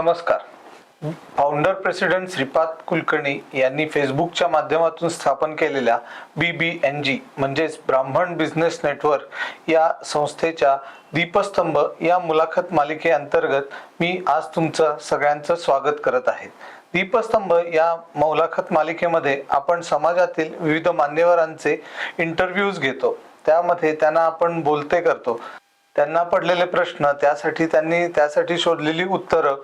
नमस्कार. Founder president Shripad Kulkarni यांनी फेसबुकच्या माध्यमातून स्थापन केलेल्या BBNG म्हणजेच ब्राह्मण बिझनेस नेटवर्क या संस्थेच्या दीपस्तंभ या मुलाखत मालिकेअंतर्गत मी आज तुमचं सगळ्यांचं स्वागत करत आहे. दीपस्तंभ या मुलाखत मालिकेमध्ये आपण समाजातील विविध मान्यवरांचे इंटरव्ह्यूज घेतो. त्यामध्ये त्यांना आपण बोलते करतो. त्यांना पडलेले प्रश्न, त्यासाठी शोधलेली उत्तरं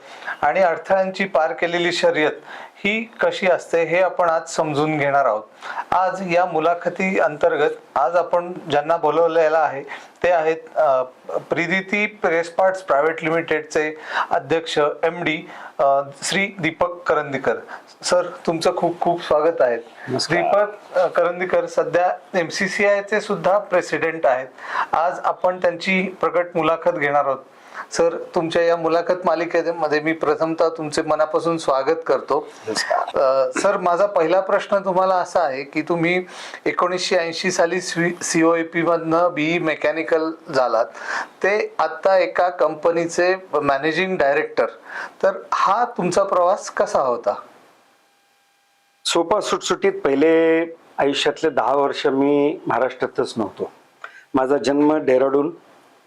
आणि अडथळ्यांची पार केलेली शर्यत ही कशी असते हे आपण आज समजून घेणार आहोत. आज या मुलाखती अंतर्गत आज आपण ज्यांना बोलवलेलं आहे ते आहेत प्रीदिती प्रेस पार्ट्स प्रायव्हेट लिमिटेडचे अध्यक्ष MD श्री दीपक करंदीकर. सर, तुमचं खूप खूप स्वागत आहे. दीपक करंदीकर सध्या MCCI चे सुद्धा प्रेसिडेंट आहेत. आज आपण त्यांची प्रकट मुलाखत घेणार आहोत. सर, तुमच्या या मुलाखत मालिकेमध्ये मी प्रथमतः तुमचे मनापासून स्वागत करतो. सर, माझा पहिला प्रश्न तुम्हाला असा आहे की तुम्ही 1980 साली COAP मधनं BE मेकॅनिकल झालात, ते आता एका कंपनीचे मॅनेजिंग डायरेक्टर. तर हा तुमचा प्रवास कसा होता? सोपा सुटसुटीत. पहिले आयुष्यातले 10 वर्ष मी महाराष्ट्रातच नव्हतो. माझा जन्म डेहराडून,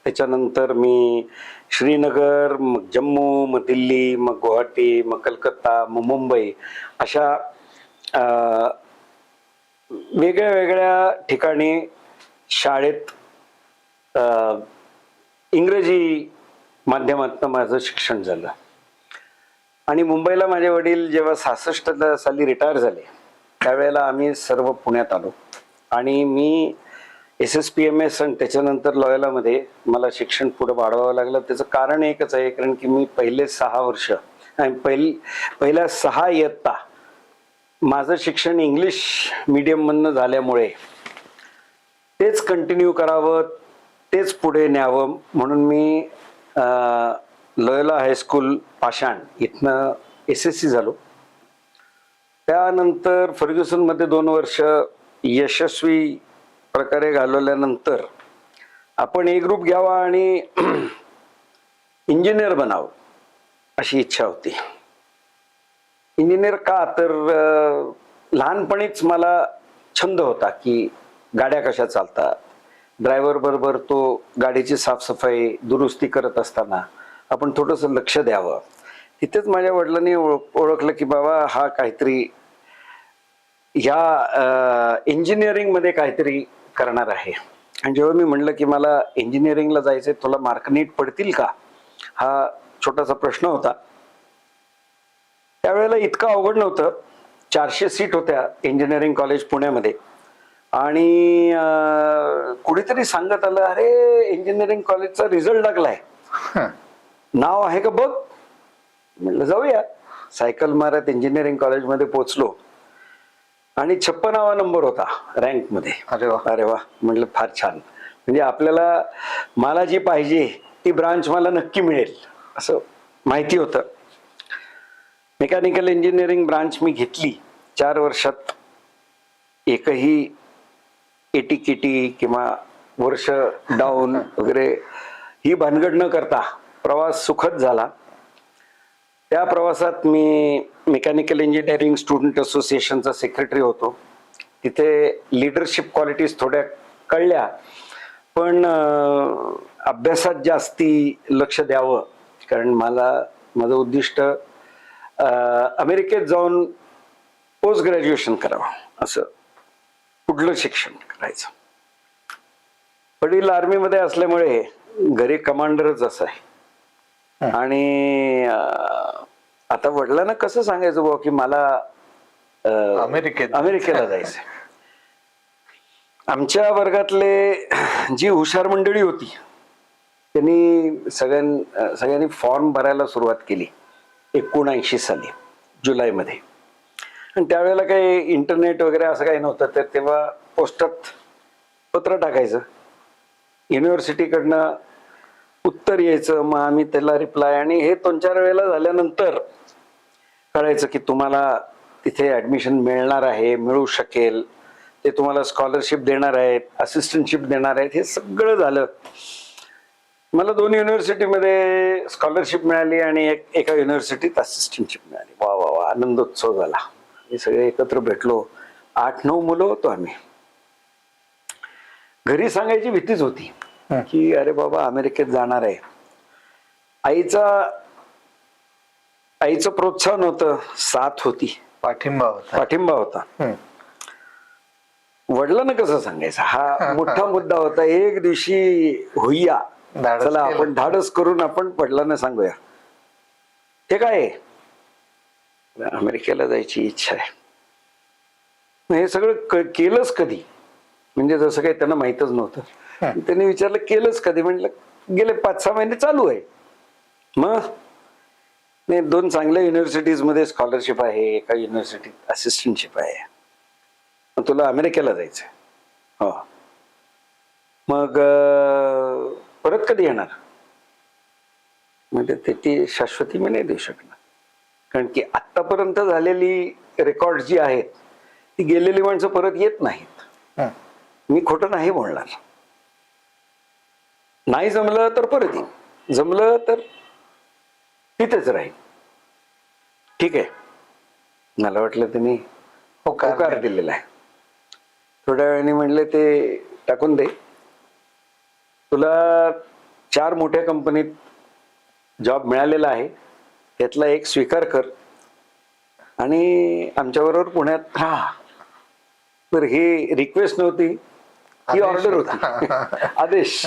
त्याच्यानंतर मी श्रीनगर, मग जम्मू, मग दिल्ली, मग गुवाहाटी, मग कलकत्ता, मग मुंबई अशा वेगळ्या वेगळ्या ठिकाणी शाळेत इंग्रजी माध्यमातून माझं शिक्षण झालं. आणि मुंबईला माझे वडील जेव्हा 66 साली रिटायर झाले त्यावेळेला आम्ही सर्व पुण्यात आलो. आणि मी SSPMS आणि त्याच्यानंतर लॉयलामध्ये मला शिक्षण पुढे वाढवावं लागलं. त्याचं कारण एकच आहे, कारण की मी पहिले 6 वर्ष आणि पहिल्या 6 इयत्ता माझं शिक्षण इंग्लिश मीडियममधनं झाल्यामुळे तेच कंटिन्यू करावं, तेच पुढे न्यावं म्हणून मी लॉयला हायस्कूल पाषाण इथनं SSC झालो. त्यानंतर फर्ग्युसनमध्ये 2 वर्ष यशस्वी प्रकारे घालवल्यानंतर आपण A ग्रुप घ्यावा आणि इंजिनियर बनावं अशी इच्छा होती. इंजिनियर का, तर लहानपणीच मला छंद होता की गाड्या कशा चालतात, ड्रायव्हर बरोबर तो गाडीची साफसफाई दुरुस्ती करत असताना आपण थोडंसं लक्ष द्यावं. तिथेच माझ्या वडिलांनी ओळखलं की बाबा हा काहीतरी ह्या इंजिनिअरिंगमध्ये काहीतरी करणार आहे. आणि जेव्हा मी म्हणलं की मला इंजिनिअरिंगला जायचंय, तुला मार्क नीट पडतील का, हा छोटासा प्रश्न होता. त्यावेळेला इतकं अवघड नव्हतं. 400 सीट होत्या इंजिनिअरिंग कॉलेज पुण्यामध्ये. आणि कुणीतरी सांगत आलं, अरे इंजिनिअरिंग कॉलेजचा रिझल्ट लागलाय, नाव आहे का बघ. म्हटलं जाऊया. सायकल मारत इंजिनिअरिंग कॉलेजमध्ये पोहोचलो आणि 56वा नंबर होता रँक मध्ये. अरे वा म्हटलं, फार छान. म्हणजे आपल्याला मला जी पाहिजे ती ब्रांच मला नक्की मिळेल असं माहिती होतं. मेकॅनिकल इंजिनिअरिंग ब्रांच मी घेतली. 4 वर्षात एकही एटीकेटी किंवा वर्ष डाऊन वगैरे ही भानगड न करता प्रवास सुखद झाला. त्या प्रवासात मी मेकॅनिकल इंजिनिअरिंग स्टुडंट असोसिएशनचा सेक्रेटरी होतो. तिथे लिडरशिप क्वालिटीज थोड्या कळल्या, पण अभ्यासात जास्ती लक्ष द्यावं, कारण माझं उद्दिष्ट अमेरिकेत जाऊन पोस्ट ग्रॅज्युएशन करावं, असं पुढलं शिक्षण करायचं. वडील आर्मीमध्ये असल्यामुळे घरी कमांडरच असं आहे. आणि आता वडिलांना कसं सांगायचं बुवा की मला अमेरिकेला जायचंय. आमच्या वर्गातले जी हुशार मंडळी होती त्यांनी सगळ्यांनी फॉर्म भरायला सुरुवात केली 79 साली जुलैमध्ये. आणि त्यावेळेला काही इंटरनेट वगैरे असं काही नव्हतं, तर तेव्हा पोस्टात पत्र टाकायचं, युनिव्हर्सिटीकडनं उत्तर यायचं, मग आम्ही त्याला रिप्लाय. आणि हे 2-4 वेळेला झाल्यानंतर कळायचं की तुम्हाला तिथे ऍडमिशन मिळणार आहे, मिळू शकेल, ते तुम्हाला स्कॉलरशिप देणार आहेत, असिस्टंटशिप देणार आहेत. हे सगळं झालं. मला 2 युनिव्हर्सिटीमध्ये स्कॉलरशिप मिळाली आणि एका युनिव्हर्सिटीत असिस्टंटशिप मिळाली. वा वा वा, आनंदोत्सव झाला. हे सगळे एकत्र भेटलो. 8-9 मुलं होतो आम्ही. घरी सांगायची भीतीच होती की अरे बाबा अमेरिकेत जाणार आहे. आईचं प्रोत्साहन होतं, साथ होती, पाठिंबा होता. वडिलांना कसं सांगायचं, हा मोठा मुद्दा होता. एक दिवशी होईया, चला आपण धाडस करून आपण वडिलांना सांगूया. हे काय आहे, अमेरिकेला जायची इच्छा आहे. हे सगळं केलंच कधी, म्हणजे जसं काही त्यांना माहितच नव्हतं. त्यांनी विचारलं केलंच कधी, म्हटलं गेले 5-6 महिने चालू आहे. मग 2 चांगल्या युनिव्हर्सिटीज मध्ये स्कॉलरशिप आहे, एका युनिव्हर्सिटीत असिस्टंटशिप आहे. तुला अमेरिकेला जायचंय. हो. मग परत कधी येणार? म्हणजे ती शाश्वती मी नाही देऊ शकणार, कारण की आतापर्यंत झालेली रेकॉर्ड जी आहेत ती गेलेली माणसं परत येत नाहीत. मी खोटं नाही बोलणार. नाही जमलं तर परत येईन, जमलं तर तिथेच राहील. ठीक आहे. मला वाटलं त्यांनी होकार दिलेला आहे. थोड्या वेळाने म्हणले ते टाकून दे, तुला 4 मोठ्या कंपनीत जॉब मिळालेला आहे, त्यातला एक स्वीकार कर आणि आमच्याबरोबर पुण्यात राहा. तर ही रिक्वेस्ट नव्हती, ही ऑर्डर होती, आदेश.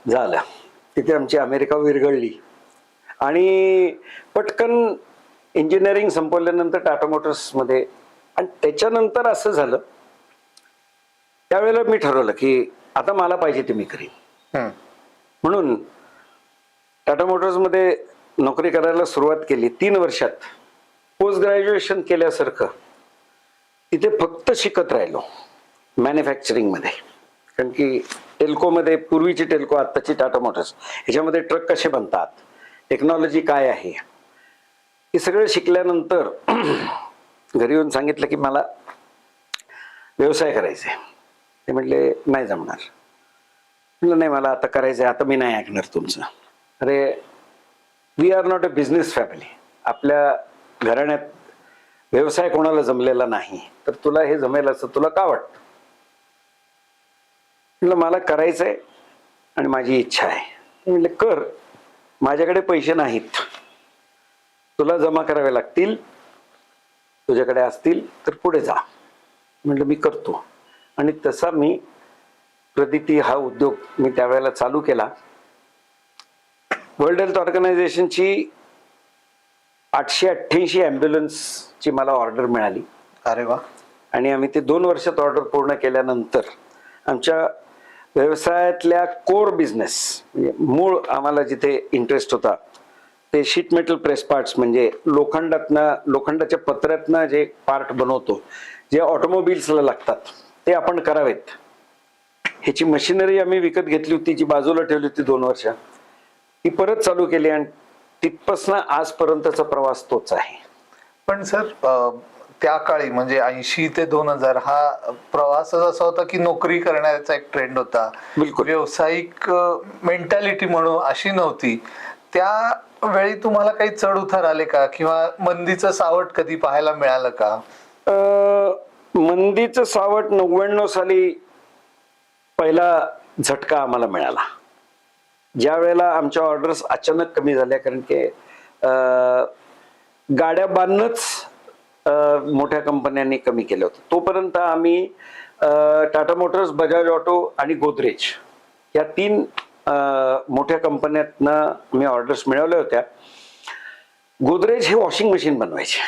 झालं. तिथे आमची अमेरिका विरघळली आणि पटकन इंजिनिअरिंग संपवल्यानंतर टाटा मोटर्स मध्ये. आणि त्याच्यानंतर असं झालं, त्यावेळेला मी ठरवलं की आता मला पाहिजे ते मी करीन. म्हणून टाटा मोटर्स मध्ये नोकरी करायला सुरुवात केली. 3 वर्षात पोस्ट ग्रॅज्युएशन केल्यासारखं तिथे फक्त शिकत राहिलो मॅन्युफॅक्चरिंग मध्ये. कारण की टेल्कोमध्ये, पूर्वीची टेल्को आत्ताची टाटा मोटर्स, ह्याच्यामध्ये ट्रक कसे बनतात, टेक्नॉलॉजी काय आहे, हे सगळं शिकल्यानंतर घरी येऊन सांगितलं की मला व्यवसाय करायचा आहे. ते म्हटले नाही जमणार. म्हटलं नाही, मला आता करायचं आहे, आता मी नाही ऐकणार तुमचं. अरे we are not a business family. आपल्या घराण्यात व्यवसाय कोणाला जमलेला नाही, तर तुला हे जमेल असं तुला का वाटतं? म्हटलं मला करायचंय आणि माझी इच्छा आहे. म्हटलं कर, माझ्याकडे पैसे नाहीत, तुला जमा करावे लागतील, तुझ्याकडे असतील तर पुढे जा. म्हटलं मी करतो. आणि तसा मी प्रदिती हा उद्योग मी त्यावेळेला चालू केला. वर्ल्ड हेल्थ ऑर्गनायझेशनची 888 ॲम्ब्युलन्सची मला ऑर्डर मिळाली. अरे वा. आणि आम्ही ते 2 वर्षात ऑर्डर पूर्ण केल्यानंतर आमच्या व्यवसायातल्या कोर बिझनेस, म्हणजे मूळ आम्हाला जिथे इंटरेस्ट होता ते शीट मेटल प्रेस पार्ट्स, म्हणजे लोखंडाच्या पत्र्यातनं जे पार्ट बनवतो, जे ऑटोमोबिल्सला लागतात, ते आपण करावेत. ह्याची मशिनरी आम्ही विकत घेतली होती, जी बाजूला ठेवली होती 2 वर्ष. ती परत चालू केली आणि तिथपासून आजपर्यंतचा प्रवास तोच आहे. पण सर, त्या काळी म्हणजे 80 ते 2000 हा प्रवासच असा होता की नोकरी करण्याचा एक ट्रेंड होता. बिलकुल. व्यावसायिक मेंटॅलिटी म्हणून अशी नव्हती. त्या वेळी तुम्हाला काही चढ उतार आले का, किंवा मंदीचं सावट कधी पाहायला मिळालं का? मंदीचं सावट 99 साली पहिला झटका आम्हाला मिळाला, ज्या वेळेला आमच्या ऑर्डर्स अचानक कमी झाल्या. कारण की गाड्या बांधणंच मोठ्या कंपन्यांनी कमी केलं होतं. तोपर्यंत आम्ही टाटा मोटर्स, बजाज ऑटो आणि गोदरेज या 3 मोठ्या कंपन्यातनं मी ऑर्डर्स मिळवल्या होत्या. गोदरेज हे वॉशिंग मशीन बनवायचे.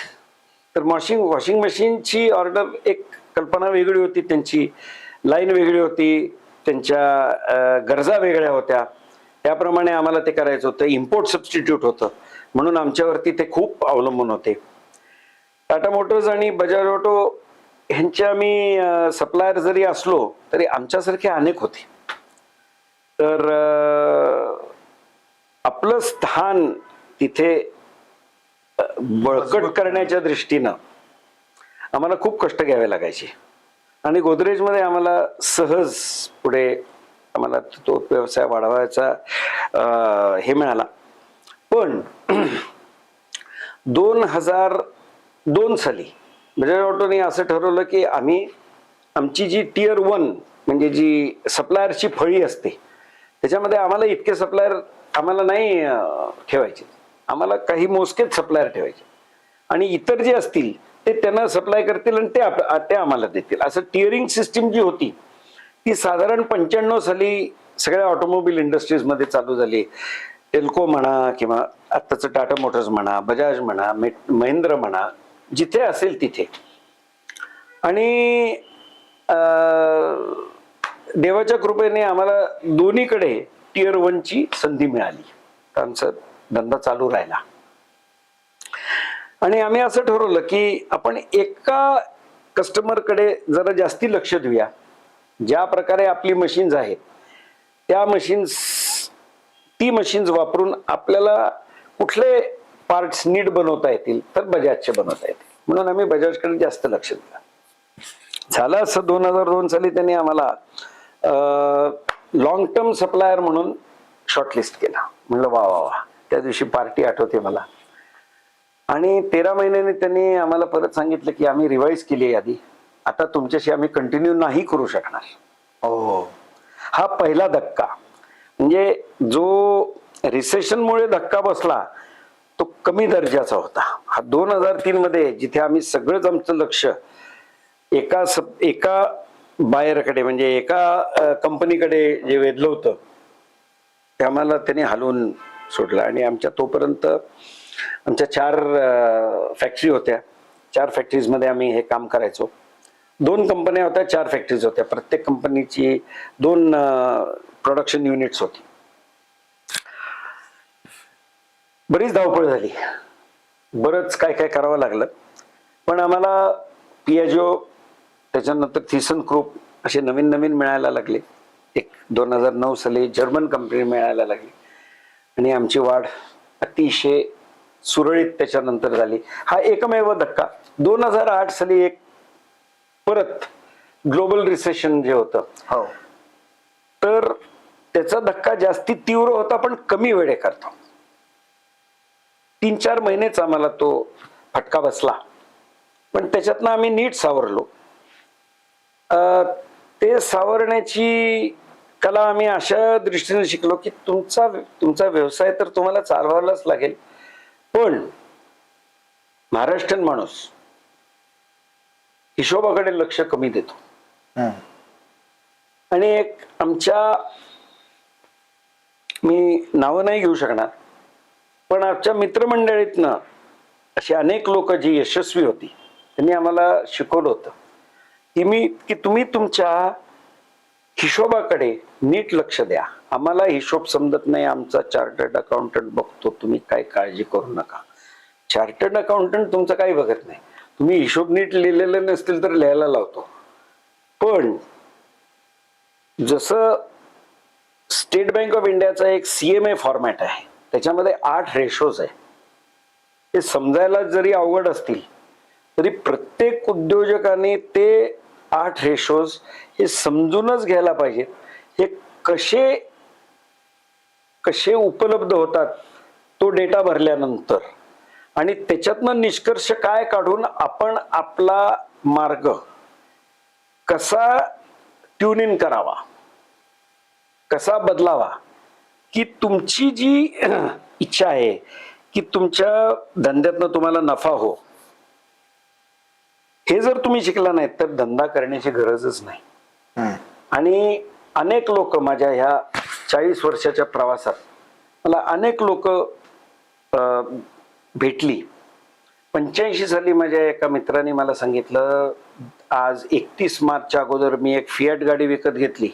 तर वॉशिंग मशीनची ऑर्डर, एक कल्पना वेगळी होती, त्यांची लाईन वेगळी होती, त्यांच्या गरजा वेगळ्या होत्या. त्याप्रमाणे आम्हाला ते करायचं होतं. इम्पोर्ट सबस्टिट्यूट होतं, म्हणून आमच्यावरती ते खूप अवलंबून होते. टाटा मोटर्स आणि बजाज ऑटो ह्यांच्या आम्ही सप्लायर जरी असलो तरी आमच्यासारखे अनेक होते. तर आपलं स्थान तिथे बळकट करण्याच्या दृष्टीनं आम्हाला खूप कष्ट घ्यावे लागायचे. आणि गोदरेजमध्ये आम्हाला सहज पुढे आम्हाला तो व्यवसाय वाढवायचा हे मिळाला. पण 2002 साली बजाज ऑटोने असं ठरवलं की आमची जी टियर 1 म्हणजे जी सप्लायरची फळी असते त्याच्यामध्ये आम्हाला इतके सप्लायर आम्हाला नाही ठेवायचे, आम्हाला काही मोजकेच सप्लायर ठेवायचे आणि इतर जे असतील ते त्यांना सप्लाय करतील आणि ते आम्हाला देतील. असं टिअरिंग सिस्टीम जी होती ती साधारण 95 साली सगळ्या ऑटोमोबाईल इंडस्ट्रीजमध्ये चालू झाली. टेल्को म्हणा किंवा आत्ताचं टाटा मोटर्स म्हणा, बजाज म्हणा, महिंद्रा म्हणा, जिथे असेल तिथे. आणि देवाच्या कृपेने आम्हाला दोन्हीकडे टियर 1 ची संधी मिळाली. आमचा धंदा चालू राहिला आणि आम्ही असं ठरवलं की आपण एका कस्टमरकडे जरा जास्ती लक्ष देऊया. ज्या प्रकारे आपली मशीन्स आहेत ती मशीन्स वापरून आपल्याला कुठले पार्ट्स नीट बनवता येतील तर बजाजचे बनवता येतील, म्हणून आम्ही बजाजकडे जास्त लक्ष दिलं. झालं असं 2002 साली त्यांनी आम्हाला लॉंग टर्म सप्लायर म्हणून शॉर्टलिस्ट केला. म्हणलं वा वा वा, त्या दिवशी पार्टी आठवते मला. आणि 13 महिन्यांनी त्यांनी आम्हाला परत सांगितलं की आम्ही रिवाईज केली आहे यादी, आता तुमच्याशी आम्ही कंटिन्यू नाही करू शकणार. हा पहिला धक्का, म्हणजे जो रिसेशनमुळे धक्का बसला तो कमी दर्जाचा होता. हा 2003 मध्ये जिथे आम्ही सगळंच आमचं लक्ष एका बायरकडे म्हणजे एका कंपनीकडे जे वेधलं होतं ते आम्हाला त्यांनी हलवून सोडलं. आणि आमच्या तोपर्यंत आमच्या 4 फॅक्टरी होत्या. 4 फॅक्टरीजमध्ये आम्ही हे काम करायचो. 2 कंपन्या होत्या, 4 फॅक्टरीज होत्या. प्रत्येक कंपनीची 2 प्रोडक्शन युनिट्स होती. बरीच धावपळ झाली, बरंच काय काय करावं लागलं. पण आम्हाला पियाजो, त्याच्यानंतर थिसन ग्रुप असे नवीन नवीन मिळायला लागले. 2009 साली जर्मन कंपनी मिळायला लागली आणि आमची वाढ अतिशय सुरळीत त्याच्यानंतर झाली. हा एकमेव धक्का. 2008 साली एक परत ग्लोबल रिसेशन जे होतं तर त्याचा धक्का जास्ती तीव्र होता पण कमी वेळे करतो. 3-4 महिनेच आम्हाला तो फटका बसला, पण त्याच्यातनं आम्ही नीट सावरलो. ते सावरण्याची कला आम्ही अशा दृष्टीने शिकलो की तुमचा व्यवसाय तर तुम्हाला चालवायलाच लागेल, पण महाराष्ट्रीयन माणूस हिशोबाकडे लक्ष कमी देतो. आणि एक मी नावं नाही घेऊ शकणार, पण आमच्या मित्रमंडळीतनं अशी अनेक लोक जी यशस्वी होती त्यांनी आम्हाला शिकवलं होतं की तुम्ही तुमच्या हिशोबाकडे नीट लक्ष द्या. आम्हाला हिशोब समजत नाही, आमचा चार्टर्ड अकाउंटंट बघतो, तुम्ही काय काळजी करू नका. चार्टर्ड अकाउंटंट तुमचं काही बघत नाही, तुम्ही हिशोब नीट लिहिलेले नसतील तर लिहायला लावतो. पण जसं स्टेट बँक ऑफ इंडियाचा एक CMA फॉर्मॅट आहे, त्याच्यामध्ये 8 रेशोज आहे. ते समजायला जरी अवघड असतील तरी प्रत्येक उद्योजकाने ते 8 रेशोज हे समजूनच घ्यायला पाहिजेत. हे कसे उपलब्ध होतात तो डेटा भरल्यानंतर, आणि त्याच्यातनं निष्कर्ष काय काढून आपण आपला मार्ग कसा ट्यून इन करावा, कसा बदलावा, की तुमची जी इच्छा आहे की तुमच्या धंद्यातनं तुम्हाला नफा हो, हे जर तुम्ही शिकला नाहीत तर धंदा करण्याची गरजच नाही. आणि अनेक लोक माझ्या ह्या 40 वर्षाच्या प्रवासात मला अनेक लोक भेटली. 85 साली माझ्या एका मित्राने मला सांगितलं, आज 31 मार्चच्या अगोदर मी एक फियाट गाडी विकत घेतली.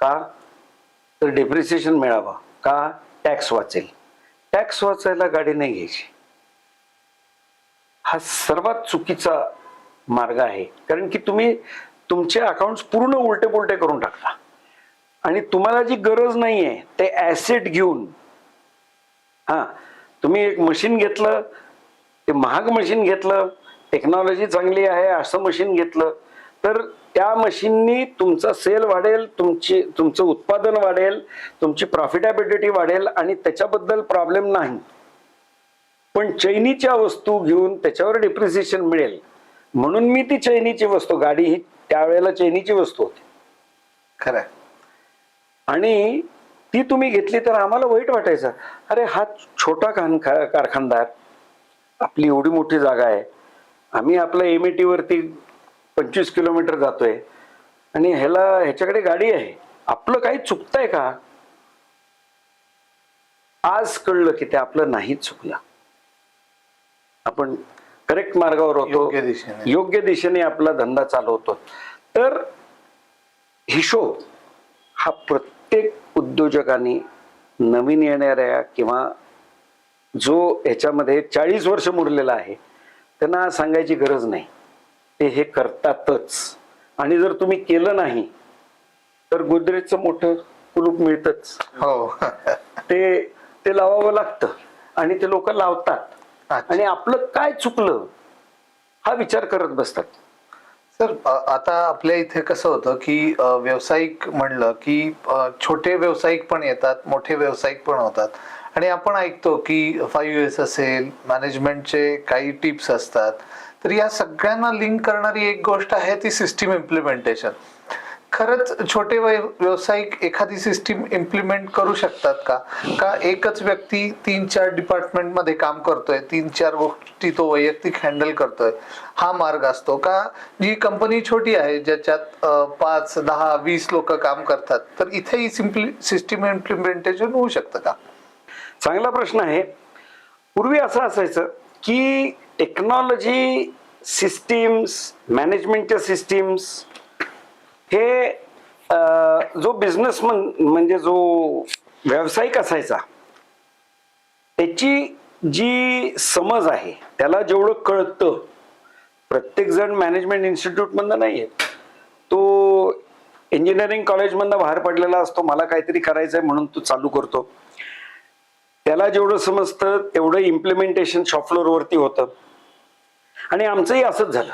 का तर डेप्रिसिएशन मिळावं, का टॅक्स वाचेल. टॅक्स वाचायला गाडी नाही घ्यायची. हा सर्वात चुकीचा मार्ग आहे, कारण की तुम्ही तुमचे अकाउंट्स पूर्ण उलटे पुलटे करून टाकता आणि तुम्हाला जी गरज नाहीये ते ऍसेट घेऊन, तुम्ही एक मशीन घेतलं, ते महाग मशीन घेतलं, टेक्नॉलॉजी चांगली आहे असं मशीन घेतलं तर त्या मशीननी तुमचा सेल वाढेल, तुमचं उत्पादन वाढेल, तुमची प्रॉफिटेबिलिटी वाढेल आणि त्याच्याबद्दल प्रॉब्लेम नाही. पण चैनीच्या वस्तू घेऊन त्याच्यावर डिप्रिसिएशन मिळेल म्हणून मी ती चैनीची वस्तू, गाडी ही त्यावेळेला चैनीची वस्तू होती खरंय. आणि ती तुम्ही घेतली तर आम्हाला वाईट वाटायचं, अरे हा छोटा कारखानदार, आपली एवढी मोठी जागा आहे, आम्ही आपल्या एमएटी वरती 25 किलोमीटर जातोय आणि ह्याच्याकडे गाडी आहे, आपलं काही चुकतंय का? आज कळलं की ते आपलं नाही चुकलं, आपण करेक्ट मार्गावर होतो, योग्य दिशेने आपला धंदा चालवतो. तर हिशोब हा प्रत्येक उद्योजकांनी, नवीन येणाऱ्या किंवा जो ह्याच्यामध्ये 40 वर्ष मुरलेला आहे त्यांना सांगायची गरज नाही, ते हे करतातच. आणि जर तुम्ही केलं नाही तर गोदरेजचं मोठं कुलूप मिळतच, हो. ते लावावं लागतं आणि ते लोक लावतात. आणि आपलं काय चुकलं हा विचार करत बसतात. सर, आता आपल्या इथे कसं होतं की व्यावसायिक म्हणलं की छोटे व्यावसायिक पण येतात, मोठे व्यावसायिक पण होतात. आणि आपण ऐकतो की 5S असेल, मॅनेजमेंटचे काही टिप्स असतात. तर या सगळ्यांना लिंक करणारी एक गोष्ट आहे ती सिस्टीम इम्प्लिमेंटेशन. खरंच छोटे व्यावसायिक एखादी सिस्टीम इम्प्लिमेंट करू शकतात का? का एकच व्यक्ती 3-4 डिपार्टमेंट मध्ये काम करतोय, 3-4 गोष्टी तो वैयक्तिक हँडल करतोय, हा मार्ग असतो का? जी कंपनी छोटी आहे ज्याच्यात 5, 10, 20 लोक काम करतात, तर इथेही सिस्टीम इम्प्लिमेंटेशन होऊ शकतं का? चांगला प्रश्न आहे. पूर्वी असं असायचं की टेक्नॉलॉजी सिस्टीम्स, मॅनेजमेंटच्या सिस्टीम्स हे जो बिझनेसमन म्हणजे जो व्यावसायिक असायचा त्याची जी समज आहे, त्याला जेवढं कळतं, प्रत्येक जण मॅनेजमेंट इन्स्टिट्यूट मधनं नाहीये, तो इंजिनिअरिंग कॉलेज मधनं बाहेर पडलेला असतो, मला काहीतरी करायचंय म्हणून तो चालू करतो. त्याला जेवढं समजतं तेवढं इम्प्लिमेंटेशन शॉपफ्लोअर वरती होतं. आणि आमचंही असंच झालं.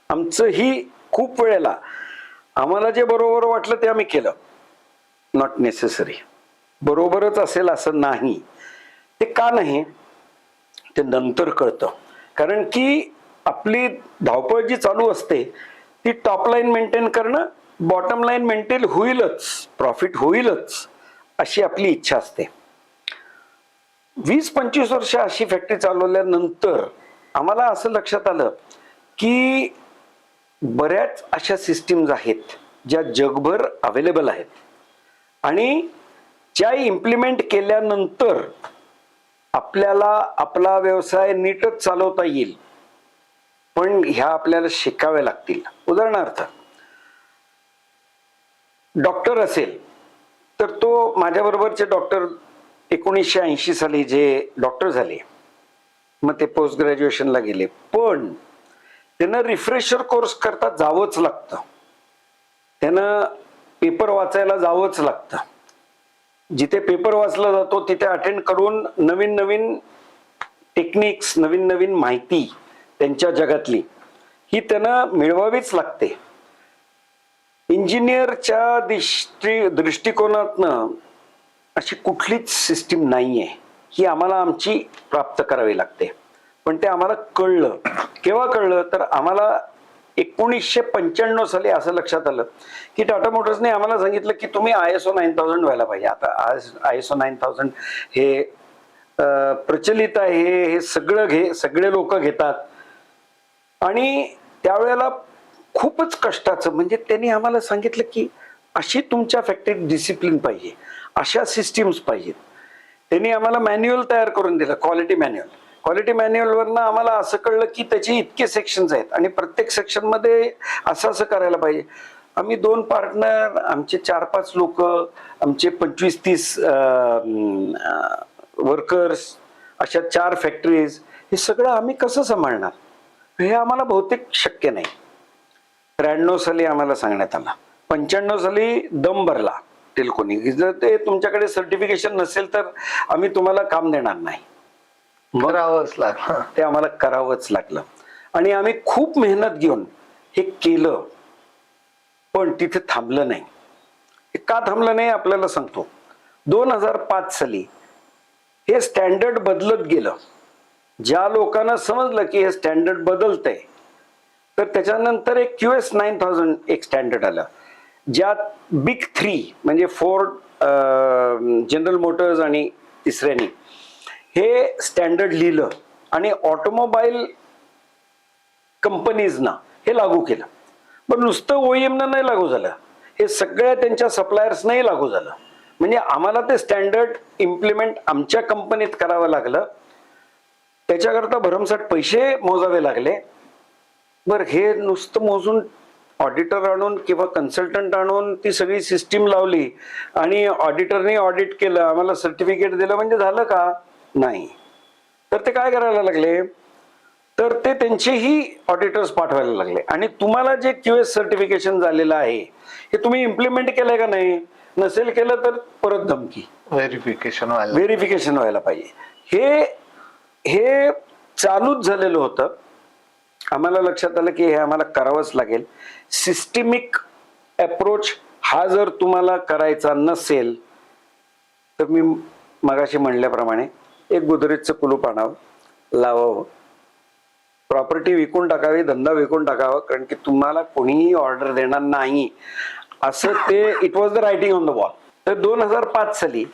आमचंही खूप वेळेला आम्हाला जे बरोबर वाटलं ते आम्ही केलं. नॉट नेसेसरी बरोबरच असेल असं नाही. ते का नाही ते नंतर कळतं. कारण की आपली धावपळ जी चालू असते ती टॉप लाईन मेंटेन करणं, बॉटम लाईन मेंटेन होईलच, प्रॉफिट होईलच अशी आपली इच्छा असते. 20-25 वर्ष अशी फॅक्टरी चालवल्यानंतर आम्हाला असं लक्षात आलं की बऱ्याच अशा सिस्टीम्स आहेत ज्या जगभर अवेलेबल आहेत आणि ज्या इम्प्लिमेंट केल्यानंतर आपल्याला आपला व्यवसाय नीटच चालवता येईल, पण ह्या आपल्याला शिकाव्या लागतील. उदाहरणार्थ, डॉक्टर असेल तर तो माझ्याबरोबरचे डॉक्टर 1980 साली जे डॉक्टर झाले, मग ते पोस्ट ग्रॅज्युएशनला गेले, पण त्यांना रिफ्रेशर कोर्स करता जावंच लागतं, त्यांना पेपर वाचायला जावंच लागतं. जिथे पेपर वाचला जातो तिथे अटेंड करून नवीन नवीन टेक्निक्स, नवीन नवीन माहिती त्यांच्या जगातली ही त्यांना मिळवावीच लागते. इंजिनियरच्या दृष्टिकोनातनं अशी कुठलीच सिस्टीम नाहीये, ही आम्हाला आमची प्राप्त करावी लागते. पण ते आम्हाला कळलं. केव्हा कळलं तर आम्हाला 1995 साली असं लक्षात आलं की टाटा मोटर्सने आम्हाला सांगितलं की तुम्ही ISO 9000 व्हायला पाहिजे. आता आज ISO 9000 हे प्रचलित आहे, हे सगळे लोक घेतात. आणि त्यावेळेला खूपच कष्टाचं, म्हणजे त्यांनी आम्हाला सांगितलं की अशी तुमच्या फॅक्टरीत डिसिप्लिन पाहिजे, अशा सिस्टीम्स पाहिजेत. त्यांनी आम्हाला मॅन्युअल तयार करून दिलं, क्वालिटी मॅन्युअल. क्वालिटी मॅन्युअलवरनं आम्हाला असं कळलं की त्याचे इतके सेक्शन्स आहेत आणि प्रत्येक सेक्शन मध्ये असं करायला पाहिजे. आम्ही 2 पार्टनर, आमचे 4-5 लोक, आमचे 25-30 वर्कर्स, अशा 4 फॅक्टरीज, हे सगळं आम्ही कसं सांभाळणार? हे आम्हाला बहुतेक शक्य नाही. 93 साली आम्हाला सांगण्यात आलं. 95 साली दम भरला टेल्कोनी, जर ते तुमच्याकडे सर्टिफिकेशन नसेल तर आम्ही तुम्हाला काम देणार नाही. करावंच लागलं. ते आम्हाला करावंच लागलं आणि आम्ही खूप मेहनत घेऊन हे केलं. पण तिथे थांबलं नाही. हे का थांबलं नाही आपल्याला सांगतो. 2005 साली हे स्टँडर्ड बदलत गेलं. ज्या लोकांना समजलं की हे स्टँडर्ड बदलतंय, तर त्याच्यानंतर एक QS 9000 एक स्टँडर्ड आलं, ज्यात बिग 3 म्हणजे फोर्ड, जनरल मोटर्स आणि तिसऱ्यानी हे स्टँडर्ड लिहिलं आणि ऑटोमोबाईल कंपनीजना हे लागू केलं. पण नुसतं OEM नाही लागू झालं, हे सगळ्या त्यांच्या सप्लायर्सनाही लागू झालं. म्हणजे आम्हाला ते स्टँडर्ड इम्प्लिमेंट आमच्या कंपनीत करावं लागलं. त्याच्याकरता भरमसाठ पैसे मोजावे लागले. बरं, हे नुसतं मोजून ऑडिटर आणून किंवा कन्सल्टंट आणून ती सगळी सिस्टीम लावली आणि ऑडिटरने ऑडिट केलं, आम्हाला सर्टिफिकेट दिलं म्हणजे झालं का? नाही. तर ते काय करायला लागले, तर ते त्यांचेही ऑडिटर्स पाठवायला लागले आणि तुम्हाला जे QS सर्टिफिकेशन झालेलं आहे हे तुम्ही इम्प्लिमेंट केलंय का नाही? नसेल केलं तर परत धमकी, व्हेरिफिकेशन व्हायला पाहिजे. हे चालूच झालेलं होतं. आम्हाला लक्षात आलं की हे आम्हाला करावंच लागेल. सिस्टमिक अप्रोच हा जर तुम्हाला करायचा नसेल तर मी मगाशी म्हणल्याप्रमाणे एक गोदरेजचं कुलूप आणावं, लावावं, प्रॉपर्टी विकून टाकावी, धंदा विकून टाकावा, कारण की तुम्हाला कोणीही ऑर्डर देणार नाही असं ते it was the writing on the wall. तर 2005 साली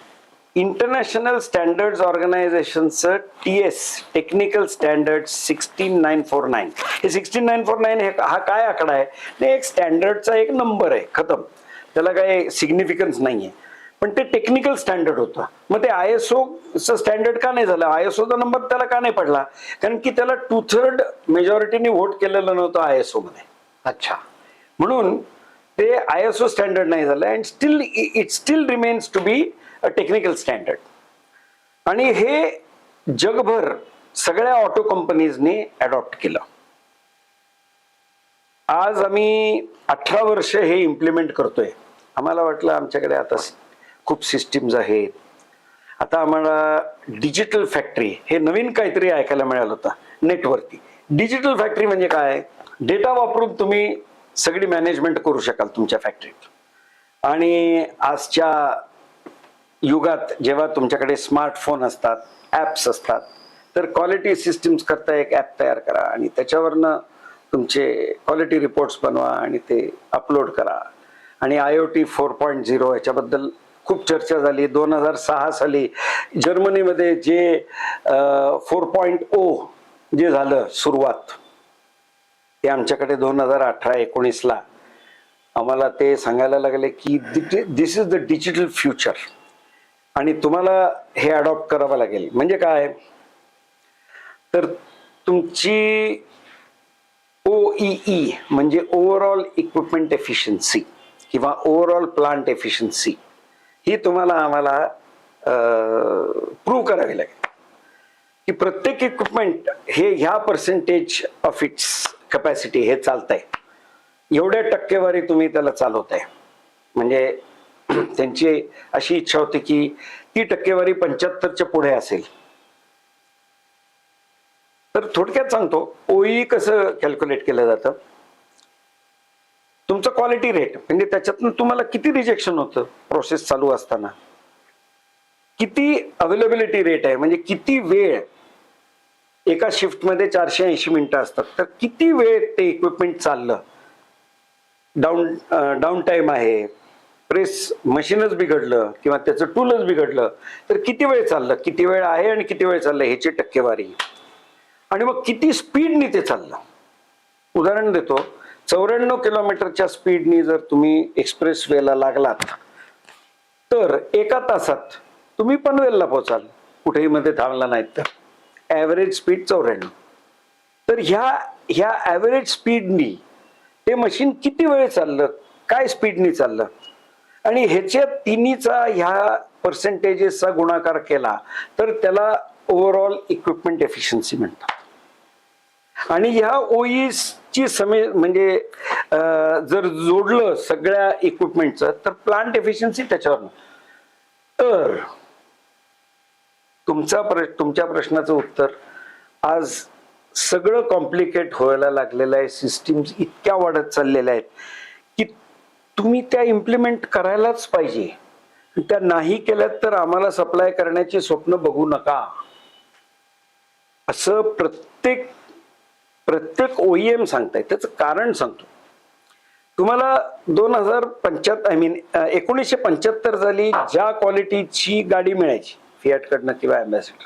इंटरनॅशनल स्टँडर्ड्स ऑर्गनायझेशनचं TS टेक्निकल स्टँडर्ड 16949, हे 16949 हा काय आकडा आहे? एक स्टँडर्डचा एक नंबर आहे, खतम. त्याला काही सिग्निफिकन्स नाहीये, पण ते टेक्निकल स्टँडर्ड होतं. मग ते ISOचं स्टँडर्ड का नाही झालं? ISOचा नंबर त्याला का नाही पडला? कारण की त्याला 2/3 मेजॉरिटीने व्होट केलेलं नव्हतं ISO मध्ये. अच्छा. म्हणून ते ISO स्टँडर्ड नाही झालं and still it still remains to be a technical standard. आणि हे जगभर सगळ्या ऑटो कंपनीजने अडॉप्ट केलं. आज आम्ही 18 वर्ष हे इम्प्लिमेंट करतोय. आम्हाला वाटलं आमच्याकडे आता खूप सिस्टीम्स आहेत, आता आम्हाला डिजिटल फॅक्टरी हे नवीन काहीतरी ऐकायला मिळालं होतं नेटवरती. डिजिटल फॅक्टरी म्हणजे काय? डेटा वापरून तुम्ही सगळी मॅनेजमेंट करू शकाल तुमच्या फॅक्टरीत. आणि आजच्या युगात जेव्हा तुमच्याकडे स्मार्टफोन असतात, ॲप्स असतात, तर क्वालिटी सिस्टीम्स करता एक ॲप तयार करा आणि त्याच्यावरनं तुमचे क्वालिटी रिपोर्ट्स बनवा आणि ते अपलोड करा. आणि IoT 4.0 याच्याबद्दल खूप चर्चा झाली. 2006 साली जर्मनीमध्ये जे 4.0 जे झालं सुरुवात, ते आमच्याकडे 2018-19ला आम्हाला ते सांगायला लागले की दिस इज द डिजिटल फ्युचर आणि तुम्हाला हे अडॉप्ट करावं लागेल. म्हणजे काय? तर तुमची OEE म्हणजे ओव्हरऑल इक्विपमेंट एफिशियन्सी किंवा ओव्हरऑल प्लांट एफिशियन्सी ही तुम्हाला आम्हाला प्रूव्ह करावी लागेल की प्रत्येक इक्विपमेंट हे ह्या पर्सेंटेज ऑफ इट्स कॅपॅसिटी हे चालतंय, एवढ्या टक्केवारी तुम्ही त्याला चालवताय. म्हणजे त्यांची अशी इच्छा होती की ती टक्केवारी 75च्या पुढे असेल. तर थोडक्यात सांगतो, OEE कसं कॅल्क्युलेट केलं जातं? तुमचं क्वालिटी रेट म्हणजे त्याच्यातून तुम्हाला किती रिजेक्शन होतं प्रोसेस चालू असताना, किती अवेलेबिलिटी रेट आहे म्हणजे किती वेळ, एका शिफ्टमध्ये 480 मिनिटं असतात, तर किती वेळ ते इक्विपमेंट चाललं, डाऊन टाइम आहे, प्रेस मशीनच बिघडलं किंवा त्याचं टूलच बिघडलं तर किती वेळ चाललं, किती वेळ आहे आणि किती वेळ चाललं ह्याची टक्केवारी. आणि मग किती स्पीडनी ते चाललं. उदाहरण देतो, 94 किलोमीटरच्या स्पीडनी जर तुम्ही एक्सप्रेस वेला लागलात तर एका तासात तुम्ही पनवेलला पोहोचाल, कुठेही मध्ये थांबला नाहीत तर. Average speed 94. तर ह्या ॲव्हरेज स्पीडनी ते मशीन किती वेळ चाललं, काय स्पीडनी चाललं आणि ह्याच्या तिन्हीचा ह्या पर्सेंटेजेसचा गुणाकार केला तर त्याला ओव्हरऑल इक्विपमेंट एफिशियन्सी म्हणतात. आणि ह्या OEEची म्हणजे जर जोडलं सगळ्या इक्विपमेंटचं तर प्लांट एफिशियन्सी त्याच्यावर. तर तुमच्या प्रश्नाचं उत्तर, आज सगळं कॉम्प्लिकेट व्हायला लागलेलं आहे, सिस्टीम्स इतक्या वाढत चाललेल्या आहेत की तुम्ही त्या इम्प्लिमेंट करायलाच पाहिजे. त्या नाही केल्यात तर आम्हाला सप्लाय करण्याची स्वप्न बघू नका, असं प्रत्येक ओईएम सांगताय. त्याचं कारण सांगतो तुम्हाला. 1975 साली ज्या क्वालिटीची गाडी मिळायची फियाट कडनं किंवा अँबॅसिडर,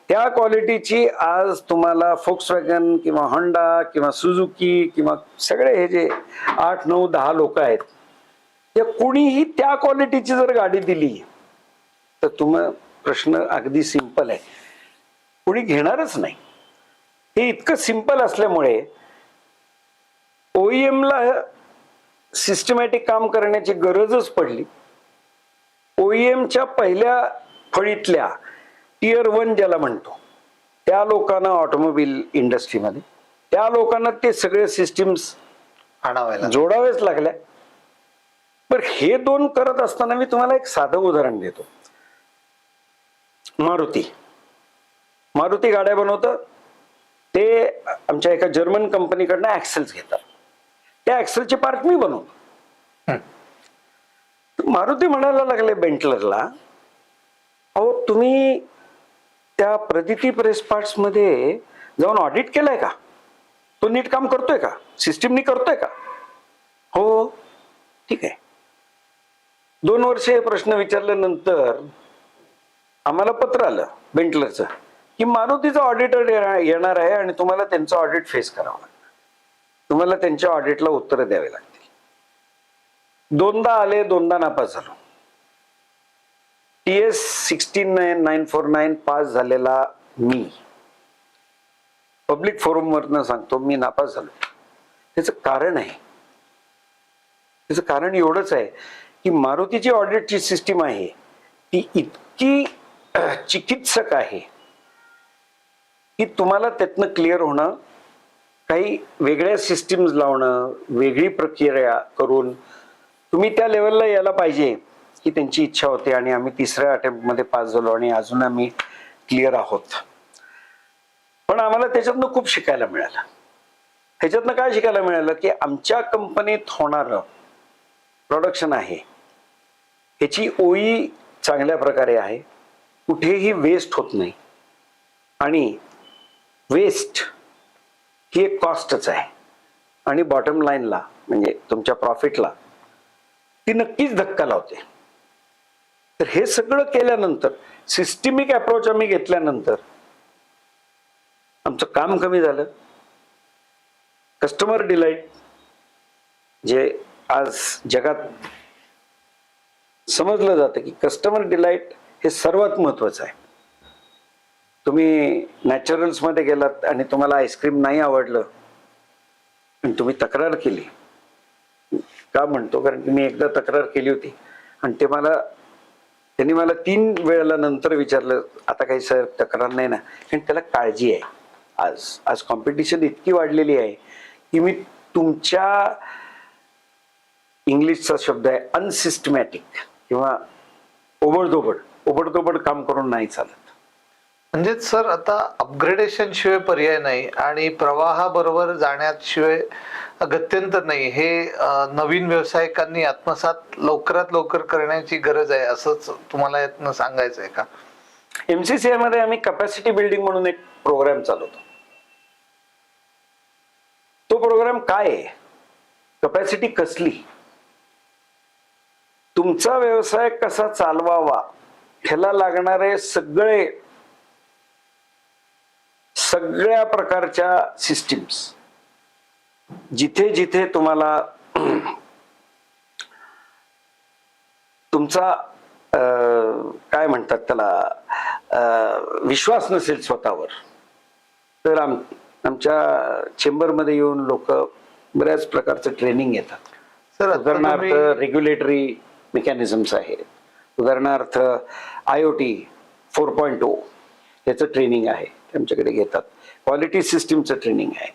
त्या क्वालिटीची आज तुम्हाला फोक्सवॅगन किंवा होंडा किंवा सुझुकी किंवा सगळे हे जे 8, 9, 10 लोक आहेत, त्या कुणीही त्या क्वालिटीची जर गाडी दिली तर तुम्हाला प्रश्न अगदी सिंपल आहे, कुणी घेणारच नाही. हे इतकं सिंपल असल्यामुळे ओईएमला सिस्टमॅटिक काम करण्याची गरजच पडली. ओईएमच्या पहिल्या फळीतल्या टियर 1 ज्याला म्हणतो त्या लोकांना, ऑटोमोबाईल इंडस्ट्रीमध्ये त्या लोकांना ते सगळे सिस्टीम्स जोडावेच लागल्या. पण हे 2 करत असताना मी तुम्हाला एक साधं उदाहरण देतो. मारुती गाड्या बनवतं, ते आमच्या एका जर्मन कंपनीकडनं ऍक्सेल्स घेतात. त्या ऍक्सेलचे पार्ट मी बनवतो. मारुती म्हणायला लागले बेंटलरला, अहो तुम्ही त्या प्रदिती प्रेस पार्ट्स मध्ये जाऊन ऑडिट केलंय का? तो नीट काम करतोय का? सिस्टीमनी करतोय का? हो, ठीक आहे. 2 वर्ष हे प्रश्न विचारल्यानंतर आम्हाला पत्र आलं बेंटलरचं की मारुतीचा ऑडिटर येणार आहे आणि तुम्हाला त्यांचं ऑडिट फेस करावं लागतं, तुम्हाला त्यांच्या ऑडिटला उत्तर द्यावे लागतील. 2दा आले, 2दा नापास झालो. TS 16949 पास झालेला मी पब्लिक फोरम वरनं सांगतो, मी नापास झालो. त्याचं कारण आहे, त्याचं कारण एवढंच आहे की मारुतीची ऑडिटची सिस्टीम आहे ती इतकी चिकित्सक आहे की तुम्हाला त्यातनं क्लिअर होणं, काही वेगळ्या सिस्टीम्स लावणं, वेगळी प्रक्रिया करून तुम्ही त्या लेवलला यायला पाहिजे की त्यांची इच्छा होती. आणि आम्ही 3ऱ्या अटेम्प्टमध्ये पास झालो आणि अजून आम्ही क्लिअर आहोत. पण आम्हाला त्याच्यातनं खूप शिकायला मिळालं. ह्याच्यातनं काय शिकायला मिळालं की आमच्या कंपनीत होणारं प्रोडक्शन आहे ह्याची ओई चांगल्या प्रकारे आहे, कुठेही वेस्ट होत नाही. आणि वेस्ट ही एक कॉस्टच आहे आणि बॉटम लाईनला म्हणजे तुमच्या प्रॉफिटला ती नक्कीच धक्का लावते. तर हे सगळं केल्यानंतर, सिस्टमिक अप्रोच आम्ही घेतल्यानंतर आमचं काम कमी झालं. कस्टमर डिलाईट जे आज जगात समजलं जातं की कस्टमर डिलाईट हे सर्वात महत्वाचं आहे. तुम्ही नॅचरल्स मध्ये गेलात आणि तुम्हाला आईस्क्रीम नाही आवडलं आणि तुम्ही तक्रार केली, का म्हणतो कारण की मी एकदा तक्रार केली होती आणि त्यांनी मला 3 वेळेला नंतर विचारलं, आता काही सर तक्रार नाही ना, कारण त्याला काळजी आहे. आज कॉम्पिटिशन इतकी वाढलेली आहे की मी तुमच्या, इंग्लिशचा शब्द आहे अनसिस्टमॅटिक किंवा ओबडधोबड काम करून नाही चालत. म्हणजे सर आता अपग्रेडेशन शिवाय पर्याय नाही आणि प्रवाहाबरोबर जाण्याशिवाय गत्यंतर नाही, हे नवीन व्यावसायिकांनी आत्मसात लवकरात लवकर करण्याची गरज आहे, असंच तुम्हाला यातनं सांगायचं आहे का? MCCI मध्ये आम्ही कॅपॅसिटी बिल्डिंग म्हणून एक प्रोग्राम चालवतो. तो प्रोग्राम काय आहे? कॅपॅसिटी कसली, तुमचा व्यवसाय कसा चालवावा ह्याला लागणारे सगळ्या प्रकारच्या सिस्टीम्स, जिथे जिथे तुम्हाला तुमचा काय म्हणतात त्याला विश्वास नसेल स्वतःवर, तर आमच्या चेंबरमध्ये येऊन लोक बऱ्याच प्रकारचं ट्रेनिंग घेतात. सर उदाहरणार्थ रेग्युलेटरी मेकॅनिझम्स आहेत, उदाहरणार्थ IoT 4.0 याचं ट्रेनिंग आहे ते आमच्याकडे घेतात. क्वालिटी सिस्टीमचं ट्रेनिंग आहे.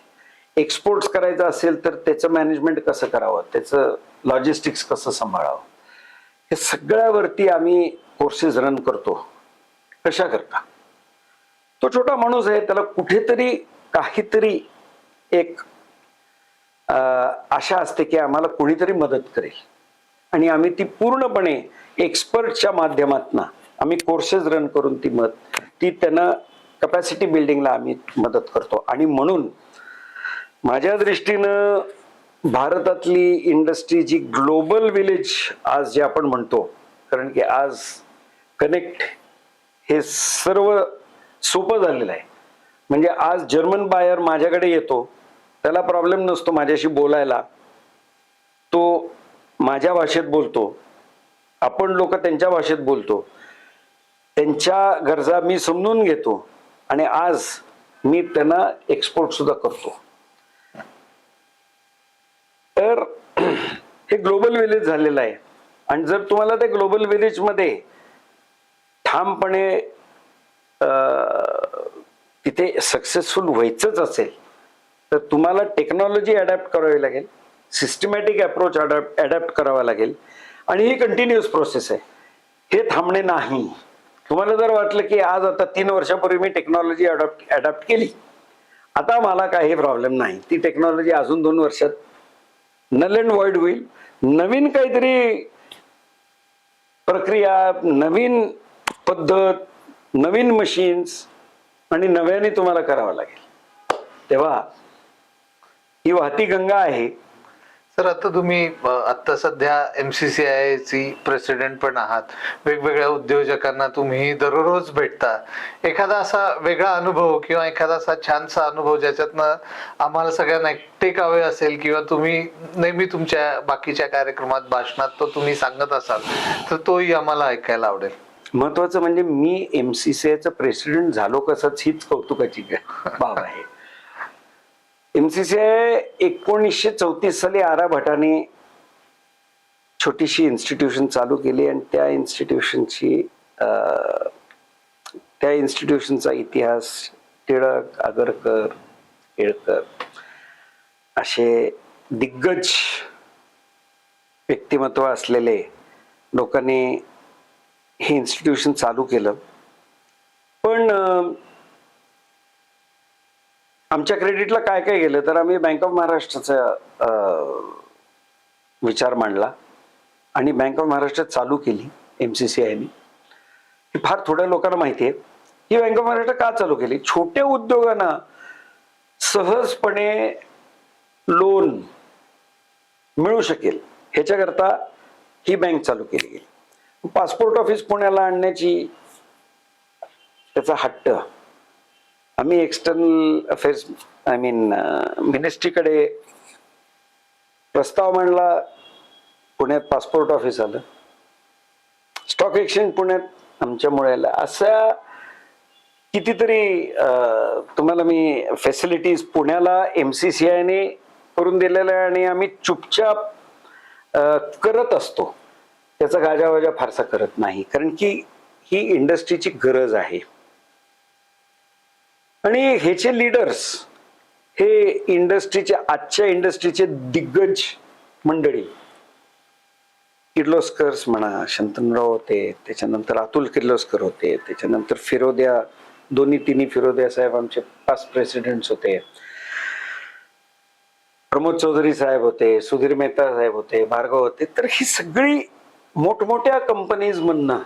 एक्सपोर्ट्स करायचं असेल तर त्याचं मॅनेजमेंट कसं करावं, त्याचं लॉजिस्टिक्स कसं सांभाळावं, हे सगळ्यावरती आम्ही कोर्सेस रन करतो. कशा करता? तो छोटा माणूस आहे, त्याला कुठेतरी काहीतरी एक आशा असते की आम्हाला कोणीतरी मदत करेल आणि आम्ही ती पूर्णपणे एक्सपर्टच्या माध्यमातून आम्ही कोर्सेस रन करून ती त्यांना कपॅसिटी बिल्डिंगला आम्ही मदत करतो. आणि म्हणून माझ्या दृष्टीनं भारतातली इंडस्ट्री जी ग्लोबल विलेज आज जे आपण म्हणतो, कारण की आज कनेक्ट हे सर्व सोपं झालेलं आहे. म्हणजे आज जर्मन बायर माझ्याकडे येतो, त्याला प्रॉब्लेम नसतो माझ्याशी बोलायला, तो माझ्या भाषेत बोलतो, आपण लोक त्यांच्या भाषेत बोलतो, त्यांच्या गरजा मी समजून घेतो आणि आज मी त्यांना एक्सपोर्ट सुद्धा करतो. तर हे ग्लोबल विलेज झालेलं आहे. आणि जर तुम्हाला त्या ग्लोबल विलेज मध्ये ठामपणे तिथे सक्सेसफुल व्हायचंच असेल तर तुम्हाला टेक्नॉलॉजी अडॅप्ट करावी लागेल, सिस्टमॅटिक अप्रोच अडॅप्ट करावा लागेल आणि ही कंटिन्युअस प्रोसेस आहे, हे थांबणे नाही. तुम्हाला जर वाटलं की आज आता 3 वर्षापूर्वी मी टेक्नॉलॉजी अडॅप्ट केली, आता मला काही प्रॉब्लेम नाही, ती टेक्नॉलॉजी अजून 2 वर्षात नल अँड वॉइड होईल, नवीन काहीतरी प्रक्रिया, नवीन पद्धत, नवीन मशीन्स आणि नव्याने तुम्हाला करावं लागेल. तेव्हा ही वाहती गंगा आहे. सर, आता तुम्ही आता सध्या MCCI ची प्रेसिडेंट पण आहात, वेगवेगळ्या उद्योजकांना तुम्ही दररोज भेटता. एखादा असा वेगळा अनुभव किंवा एखादा असा छानसा अनुभव ज्याच्यातनं आम्हाला सगळ्यांना टेक अवे असेल किंवा तुम्ही नेहमी तुमच्या बाकीच्या कार्यक्रमात भाषणात तो तुम्ही सांगत असाल तर तोही आम्हाला ऐकायला आवडेल. महत्वाचं म्हणजे मी MCCIचं प्रेसिडेंट झालो कसंच हीच कौतुकाची बाब आहे. MCCI 1934 साली आरा भटाने छोटीशी इन्स्टिट्यूशन चालू केली आणि त्या इन्स्टिट्यूशनचा इतिहास टिळक, आगरकर, केळकर असे दिग्गज व्यक्तिमत्व असलेले लोकांनी हे इन्स्टिट्यूशन चालू केलं. पण आमच्या क्रेडिटला काय काय गेलं तर आम्ही बँक ऑफ महाराष्ट्राचा विचार मांडला आणि बँक ऑफ महाराष्ट्र चालू केली MCCIने. ही फार थोड्या लोकांना माहिती आहे. ही बँक ऑफ महाराष्ट्र का चालू केली? छोट्या उद्योगांना सहजपणे लोन मिळू शकेल ह्याच्याकरता ही बँक चालू केली गेली. पासपोर्ट ऑफिस पुण्याला आणण्याची त्याचा हट्ट आम्ही एक्सटर्नल अफेअर्स मिनिस्ट्रीकडे प्रस्ताव मांडला. पुण्यात पासपोर्ट ऑफिस आलं, स्टॉक एक्सचेंज पुण्यात आमच्यामुळे आलं. अशा कितीतरी तुम्हाला मी फॅसिलिटीज पुण्याला MCCIने करून दिलेल्या आहे आणि आम्ही चुपचाप करत असतो. त्याचा गाजावाजा फारसा करत नाही, कारण की ही इंडस्ट्रीची गरज आहे. आणि ह्याचे लीडर्स हे आजच्या इंडस्ट्रीचे दिग्गज मंडळी, किर्लोस्कर्स म्हणा, शंतनुराव होते, त्याच्यानंतर अतुल किर्लोस्कर होते, त्याच्यानंतर तिन्ही फिरोदिया साहेब आमचे पास्ट प्रेसिडेंट्स होते, प्रमोद चौधरी साहेब होते, सुधीर मेहता साहेब होते, भार्गव होते. तर ही सगळी मोठमोठ्या कंपनीज मधनं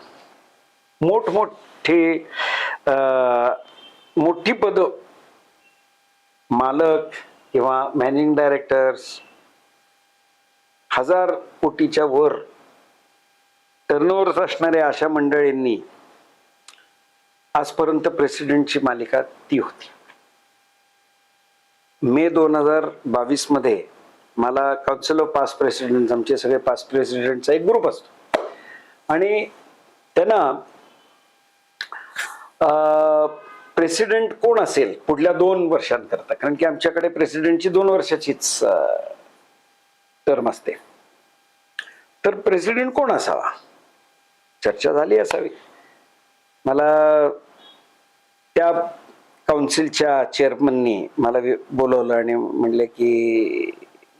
मोठी पद, मालक किंवा मॅनेजिंग डायरेक्टर्स, 1000 कोटीच्या वर टर्नओव्हर असणाऱ्या अशा मंडळींनी आजपर्यंत प्रेसिडेंटची मालिका ती होती. मे 2022 मध्ये मला काउन्सिल ऑफ पास्ट प्रेसिडेंट, आमचे सगळे पास्ट प्रेसिडेंटचा एक ग्रुप असतो आणि त्यांना प्रेसिडेंट कोण असेल पुढल्या 2 वर्षांकरता, कारण की आमच्याकडे प्रेसिडेंटची 2 वर्षाचीच टर्म असते, तर प्रेसिडेंट कोण असावा चर्चा झाली असावी. मला त्या काउन्सिलच्या चेअरमननी मला बोलवलं आणि म्हणले की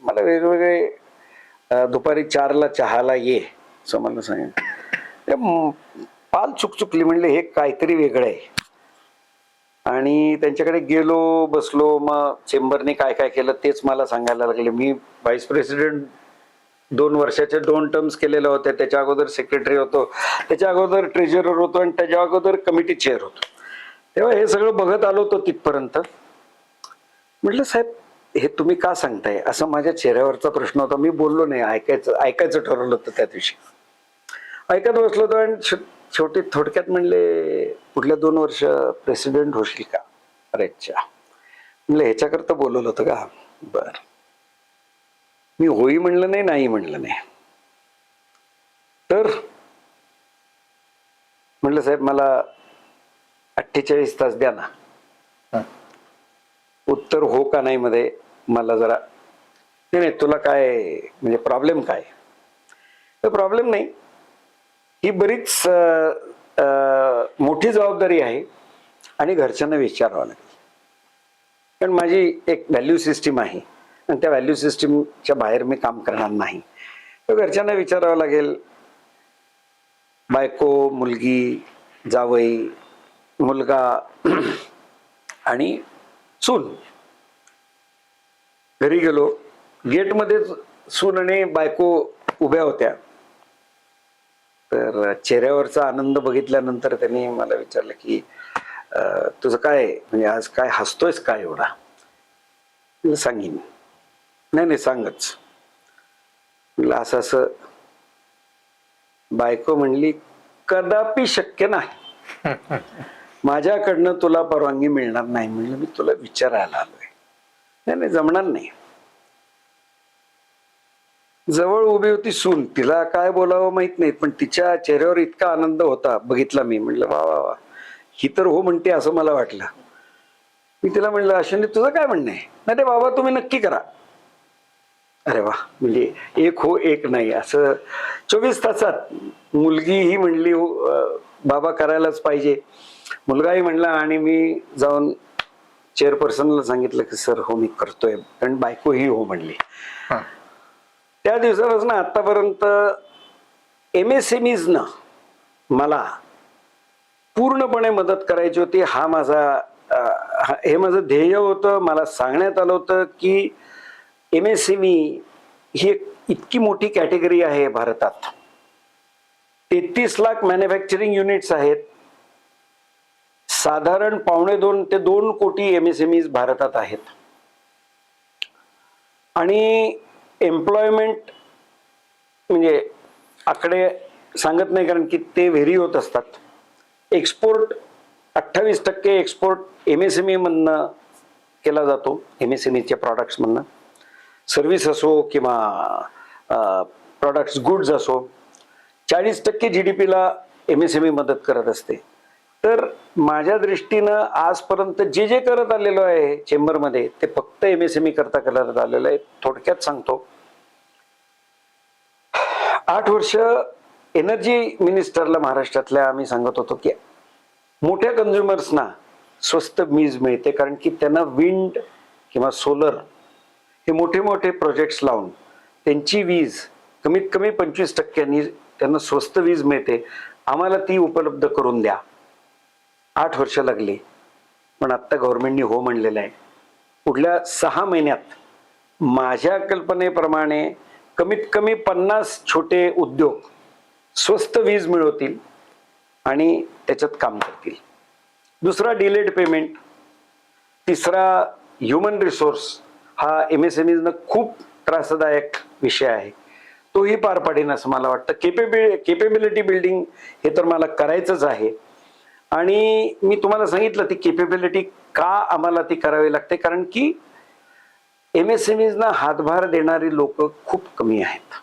मला वेगवेगळे दुपारी 4ला चहाला ये असं मला सांगितलं. पाल चुकचुकली, म्हणले हे काहीतरी वेगळं आहे. आणि त्यांच्याकडे गेलो, बसलो. मग चेंबरने काय काय केलं तेच मला सांगायला लागले. मी व्हाईस प्रेसिडेंट 2 वर्षाचे 2 टर्म्स केलेल्या होत्या. त्याच्या अगोदर सेक्रेटरी होतो, त्याच्या अगोदर ट्रेजरर होतो आणि त्याच्या अगोदर कमिटी चेअर होतो. तेव्हा हे सगळं बघत आलो होतो तिथपर्यंत. म्हटलं साहेब हे तुम्ही का सांगताय, असं माझ्या चेहऱ्यावरचा प्रश्न होता. मी बोललो नाही. ऐकायचं ठरवलं होतं त्या दिवशी. ऐकत बसलो होतो आणि शेवटी थोडक्यात म्हणले पुढल्या 2 वर्ष प्रेसिडेंट होशील का? अरे अच्छा. म्हणलं ह्याच्याकरता बोलवलं होतं का? बर. मी होई म्हणलं नाही, नाही म्हणलं नाही. तर म्हटलं साहेब मला 48 तास द्या ना. उत्तर हो का नाही मध्ये मला जरा, नाही तुला काय म्हणजे प्रॉब्लेम काय? तर प्रॉब्लेम नाही, ही बरीच मोठी जबाबदारी आहे आणि घरच्यांना विचारावं लागेल. कारण माझी एक व्हॅल्यू सिस्टीम आहे आणि त्या व्हॅल्यू सिस्टीमच्या बाहेर मी काम करणार नाही. तर घरच्यांना विचारावं लागेल. बायको, मुलगी, जावई, मुलगा आणि सून. घरी गेलो, गेटमध्येच सून आणि बायको उभ्या होत्या. तर चेहऱ्यावरचा आनंद बघितल्यानंतर त्यांनी मला विचारलं की तुझं काय म्हणजे आज काय हसतोयस काय एवढा? सांगीन. नाही सांगच. म्हटलं असं असं. बायको म्हणली कदापि शक्य नाही, माझ्याकडनं तुला परवानगी मिळणार नाही. म्हणलं मी तुला विचारायला आलोय. नाही जमणार नाही. जवळ उभी होती सून, तिला काय बोलावं माहित नाही, पण तिच्या चेहऱ्यावर इतका आनंद होता बघितला मी. म्हणलं वा वा वा, ही तर हो म्हणते असं मला वाटलं. मी तिला म्हणलं अश्विनी तुझं काय म्हणणं आहे? नाही बाबा तुम्ही नक्की करा. अरे वा, म्हणजे एक हो एक नाही असं 24 तासात. मुलगीही म्हणली बाबा करायलाच पाहिजे, मुलगाही म्हणला आणि मी जाऊन चेअरपर्सनला सांगितलं की सर हो मी करतोय, आणि बायको ही हो म्हणली. त्या दिवसापासून आतापर्यंत MSMEs न मला पूर्णपणे मदत करायची होती. हा हे माझं ध्येय होतं. मला सांगण्यात आलं होतं की MSME ही एक इतकी मोठी कॅटेगरी आहे भारतात. 33 लाख मॅन्युफॅक्चरिंग युनिट्स आहेत. साधारण 2.25 ते 2 कोटी MSMEs भारतात आहेत. आणि एम्प्लॉयमेंट म्हणजे आकडे सांगत नाही कारण की ते व्हेरी होत असतात. एक्सपोर्ट 28% एक्सपोर्ट MSME मधनं केला जातो. MSMEच्या प्रॉडक्ट्स मधनं, सर्व्हिस असो किंवा प्रॉडक्ट्स गुड्स असो. 40% GDP ला MSME मदत करत असते. तर माझ्या दृष्टीनं आजपर्यंत जे जे करत आलेलो आहे चेंबरमध्ये ते फक्त MSME करता करत आलेलं आहे. थोडक्यात सांगतो, 8 वर्ष एनर्जी मिनिस्टरला महाराष्ट्रातल्या आम्ही सांगत होतो की मोठ्या कंझ्युमर्सना स्वस्त वीज मिळते, कारण की त्यांना विंड किंवा सोलर हे मोठे मोठे प्रोजेक्ट्स लावून त्यांची वीज कमीत कमी 25% त्यांना स्वस्त वीज मिळते. आम्हाला ती उपलब्ध करून द्या. 8 वर्ष लागली, पण आता गव्हर्नमेंटने हो म्हणलेलं आहे. पुढल्या 6 महिन्यात माझ्या कल्पनेप्रमाणे कमीत कमी 50 छोटे उद्योग स्वस्त वीज मिळवतील आणि त्याच्यात काम करतील. दुसरा डिलेड पेमेंट. तिसरा ह्युमन रिसोर्स. हा MSMEs न खूप त्रासदायक विषय आहे, तोही पार पाडेन असं मला वाटतं. केपेबिलिटी बिल्डिंग हे तर मला करायचंच आहे. आणि मी तुम्हाला सांगितलं ती केपेबिलिटी का आम्हाला ती करावी लागते, कारण की MSMEs ना हातभार देणारी लोक खूप कमी आहेत.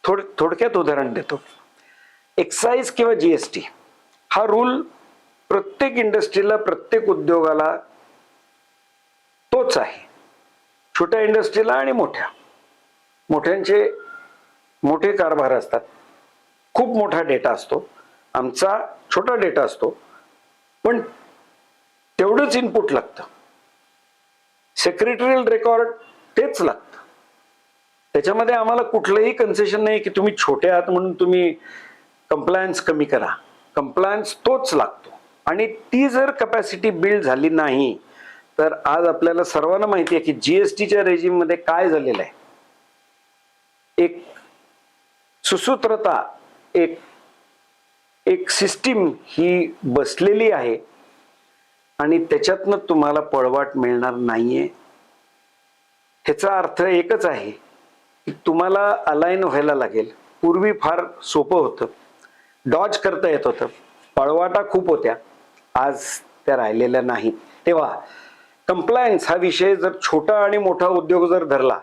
थोडक्यात उदाहरण देतो. एक्साईज किंवा GST हा रूल प्रत्येक इंडस्ट्रीला, प्रत्येक उद्योगाला तोच आहे. छोट्या इंडस्ट्रीला आणि मोठ्यांचे मोठे कारभार असतात. खूप मोठा डेटा असतो. आमचा छोटा डेटा असतो, पण तेवढंच इनपुट लागतं. सेक्रेटरियल रेकॉर्ड तेच लागतं. त्याच्यामध्ये आम्हाला कुठलंही कन्सेशन नाही की तुम्ही छोटे आहात म्हणून तुम्ही कंप्लायन्स कमी करा. कंप्लायन्स तोच लागतो. आणि ती जर कपॅसिटी बिल्ड झाली नाही तर आज आपल्याला सर्वांना माहिती आहे की जीएसटीच्या रेजिम मध्ये काय झालेलं आहे. एक सुसूत्रता, एक एक सिस्टीम ही बसलेली आहे आणि त्याच्यातनं तुम्हाला पळवाट मिळणार नाहीये. ह्याचा अर्थ एकच आहे की तुम्हाला अलाइन व्हायला लागेल. पूर्वी फार सोपं होतं, डॉज करता येत होतं, पळवाटा खूप होत्या, आज त्या राहिलेल्या नाहीत. तेव्हा कंप्लायन्स हा विषय जर छोटा आणि मोठा उद्योग जर धरला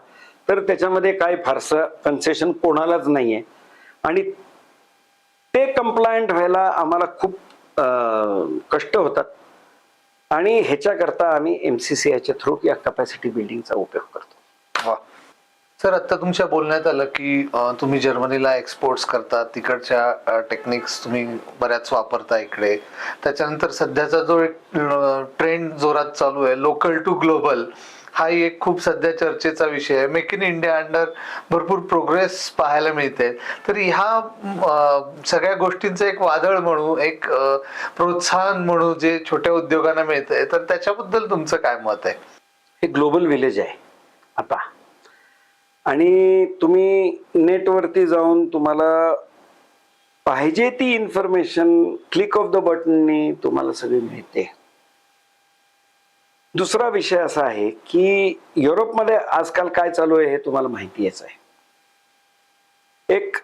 तर त्याच्यामध्ये काय फारसं कन्सेशन कोणालाच नाहीये आणि ते कंप्लायंट व्हायला आम्हाला खूप कष्ट होतात आणि ह्याच्याकरता आम्ही MCCIच्या थ्रू या कपॅसिटी बिल्डिंगचा उपयोग करतो. वा सर, आता तुमच्या बोलण्यात आलं की तुम्ही जर्मनीला एक्सपोर्ट्स करता, तिकडच्या टेक्निक्स तुम्ही बऱ्याच वापरता इकडे. त्याच्यानंतर सध्याचा जो एक ट्रेंड जोरात चालू आहे, लोकल टू ग्लोबल, हाही एक खूप सध्या चर्चेचा विषय आहे. मेक इन इंडिया अंडर भरपूर प्रोग्रेस पाहायला मिळते. तर ह्या सगळ्या गोष्टींचं एक वादळ म्हणू, एक प्रोत्साहन म्हणू जे छोट्या उद्योगांना मिळतंय, तर त्याच्याबद्दल तुमचं काय मत आहे? हे ग्लोबल विलेज आहे आता आणि तुम्ही नेटवरती जाऊन तुम्हाला पाहिजे ती इन्फॉर्मेशन क्लिक ऑफ द बटननी तुम्हाला सगळी मिळते. दुसरा विषय असा आहे की युरोपमध्ये आजकाल काय चालू आहे हे तुम्हाला माहितीच आहे. एक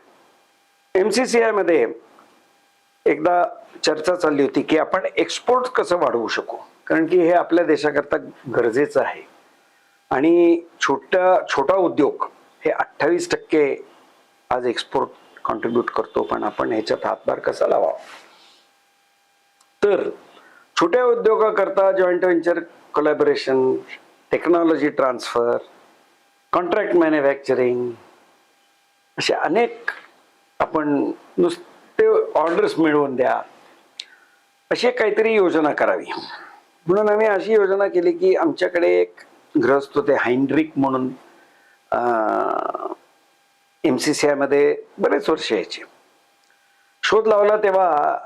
MCCI मध्ये एकदा चर्चा चालली होती की आपण एक्सपोर्ट कसं वाढवू शकू, कारण की हे आपल्या देशाकरता गरजेचं आहे आणि छोटा उद्योग हे 28% आज एक्सपोर्ट कॉन्ट्रीब्यूट करतो. पण आपण ह्याच्यात हातभार कसा लावावा, तर छोट्या उद्योगाकरता joint venture, collaboration, technology transfer, contract manufacturing, असे अनेक, आपण नुसते ऑर्डर्स मिळवून द्या अशी काहीतरी योजना करावी. म्हणून आम्ही अशी योजना केली की आमच्याकडे एक गृहस्थ होते हायनरिक म्हणून, MCCI मध्ये बरेच वर्ष यायचे. शोध लावला तेव्हा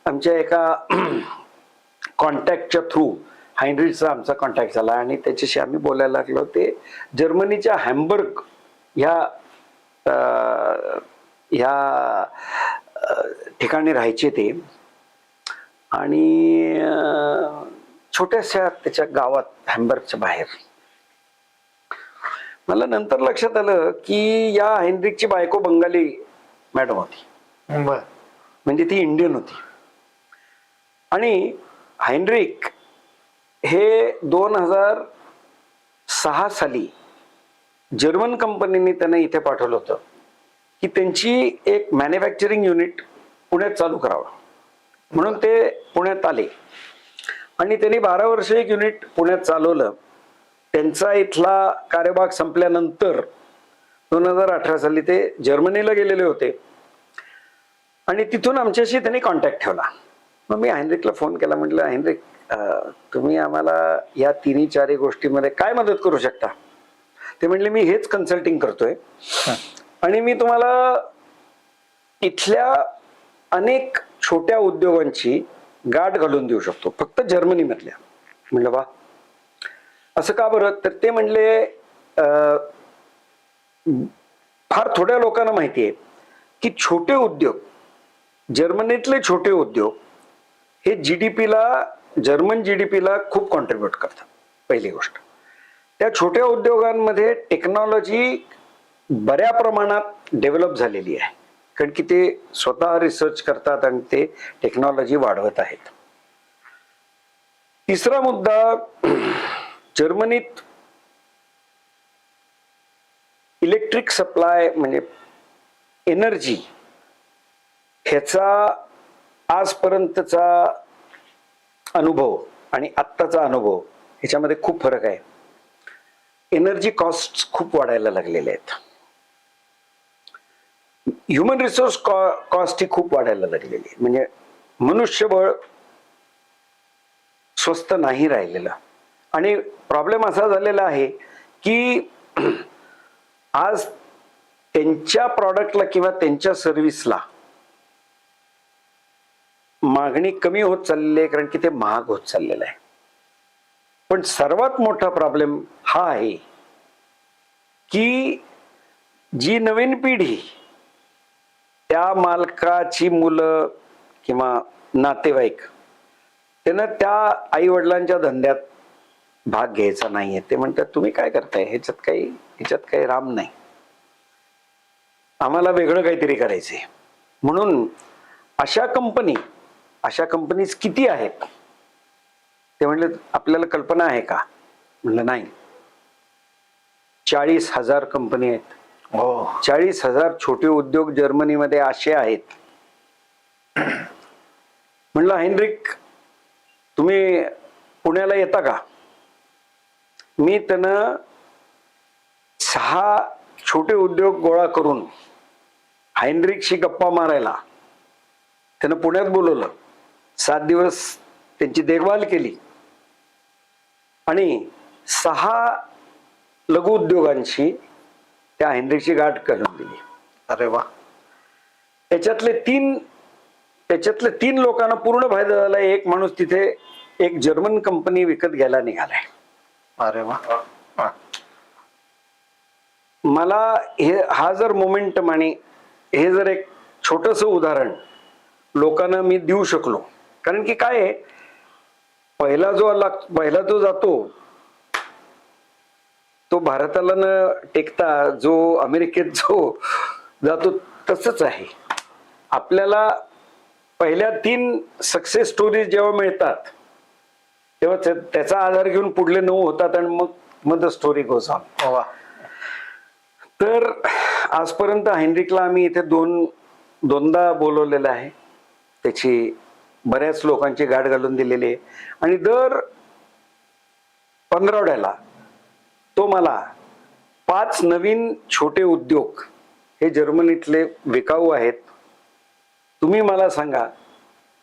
आमच्या एका कॉन्टॅक्टच्या थ्रू हायनरिकचा आमचा कॉन्टॅक्ट झाला आणि त्याच्याशी आम्ही बोलायला लागलो. ते जर्मनीच्या हॅम्बर्ग ह्या ठिकाणी राहायचे ते आणि छोट्याशा त्याच्या गावात हॅम्बर्गच्या बाहेर. मला नंतर लक्षात आलं की या हेनरिकची बायको बंगाली मॅडम होती, म्हणजे ती इंडियन होती. आणि हेनरिक हे 2006 साली जर्मन कंपनीने त्यांना इथे पाठवलं होतं की त्यांची एक मॅन्युफॅक्चरिंग युनिट पुण्यात चालू करावं. म्हणून ते पुण्यात आले आणि त्यांनी 12 वर्ष एक युनिट पुण्यात चालवलं. त्यांचा इथला कार्यभाग संपल्यानंतर 2018 साली ते जर्मनीला गेलेले होते आणि तिथून आमच्याशी त्यांनी कॉन्टॅक्ट ठेवला. मग मी हेनरिकला फोन केला, म्हटलं हेनरिक, तुम्ही आम्हाला या 3-4 गोष्टीमध्ये काय मदत करू शकता? ते म्हणले मी हेच कन्सल्टिंग करतोय आणि मी तुम्हाला इथल्या अनेक छोट्या उद्योगांची गाठ घालून देऊ शकतो, फक्त जर्मनी मधल्या. म्हणलं वा, असं का बरं? तर ते म्हणले फार थोड्या लोकांना माहिती आहे की छोटे उद्योग, जर्मनीतले छोटे उद्योग हे जर्मन जीडीपीला खूप कॉन्ट्रीब्युट करतात. पहिली गोष्ट, त्या छोट्या उद्योगांमध्ये टेक्नॉलॉजी बऱ्या प्रमाणात डेव्हलप झालेली आहे, कारण की ते स्वतः रिसर्च करतात आणि ते टेक्नॉलॉजी वाढवत आहेत. तिसरा मुद्दा, जर्मनीत इलेक्ट्रिक सप्लाय म्हणजे एनर्जी, ह्याचा आजपर्यंतचा अनुभव आणि आत्ताचा अनुभव ह्याच्यामध्ये खूप फरक आहे. एनर्जी कॉस्ट खूप वाढायला लागलेले आहेत. ह्युमन रिसोर्स कॉस्ट ही खूप वाढायला लागलेली आहे, म्हणजे मनुष्यबळ स्वस्त नाही राहिलेलं. आणि प्रॉब्लेम असा झालेला आहे की आज त्यांच्या प्रॉडक्टला किंवा त्यांच्या सर्व्हिसला मागणी कमी होत चाललेली आहे, कारण की ते महाग होत चाललेलं आहे. पण सर्वात मोठा प्रॉब्लेम हा आहे की जी नवीन पिढी, त्या मालकाची मुलं किंवा नातेवाईक, त्यांना त्या आई वडिलांच्या धंद्यात भाग घ्यायचा नाहीये. ते म्हणतात तुम्ही काय करताय, ह्याच्यात काही राम नाही, आम्हाला वेगळं काहीतरी करायचंय. म्हणून अशा कंपनीज किती आहेत? ते म्हणले आपल्याला कल्पना आहे का? म्हणलं नाही. 40,000 कंपनी आहेत. हो. 40,000 छोटे उद्योग जर्मनीमध्ये असे आहेत. म्हणलं हेनरिक, तुम्ही पुण्याला येता का? मी त्यानं 6 छोटे उद्योग गोळा करून हायनरिकशी गप्पा मारायला त्यानं पुण्यात बोलवलं. 7 दिवस त्यांची देखभाल केली आणि 6 लघु उद्योगांशी त्या हायनरिकची गाठ घालून दिली. अरे वा. त्याच्यातले तीन लोकांना पूर्ण फायदा झाला. एक माणूस तिथे एक जर्मन कंपनी विकत घ्यायला निघालाय. अरे वा. मला हा जर मोमेंटम आणि हे जर एक छोटस उदाहरण लोकांना मी देऊ शकलो, कारण की काय आहे, पहिला जो जातो तो भारताला न टेकता जो अमेरिकेत जो जातो तसंच आहे. आपल्याला पहिल्या 3 सक्सेस स्टोरीज जेव्हा मिळतात तेव्हा त्याचा आधार घेऊन पुढले 9 होतात आणि मग द स्टोरी गोज ऑन. वा. तर आजपर्यंत हेनरिकला आम्ही इथे दोनदा बोलवलेलं आहे. त्याची बऱ्याच लोकांची गाठ घालून दिलेली आहे आणि दर 15 तो मला 5 नवीन छोटे उद्योग हे जर्मनीतले विकाऊ आहेत, तुम्ही मला सांगा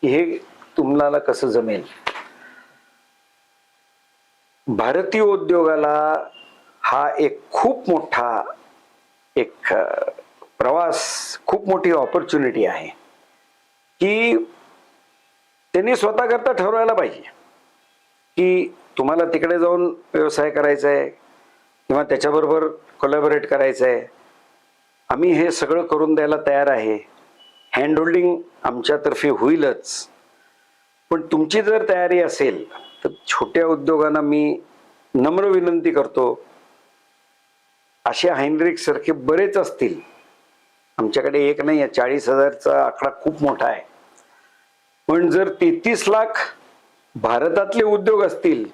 की हे तुम्हाला कसं जमेल. भारतीय उद्योगाला हा एक खूप मोठा प्रवास, खूप मोठी ऑपॉर्च्युनिटी आहे की त्यांनी स्वतः करता ठरवायला पाहिजे की तुम्हाला तिकडे जाऊन व्यवसाय करायचा आहे किंवा त्याच्याबरोबर कोलॅबोरेट करायचं आहे. आम्ही हे सगळं करून द्यायला तयार आहे. हँड होल्डिंग आमच्यातर्फे होईलच. पण तुमची जर तयारी असेल तर छोट्या उद्योगांना मी नम्र विनंती करतो, असे हायनरिक सारखे बरेच असतील. आमच्याकडे एक नाही आहे, 40,000चा आकडा खूप मोठा आहे. पण जर 33 लाख भारतातले उद्योग असतील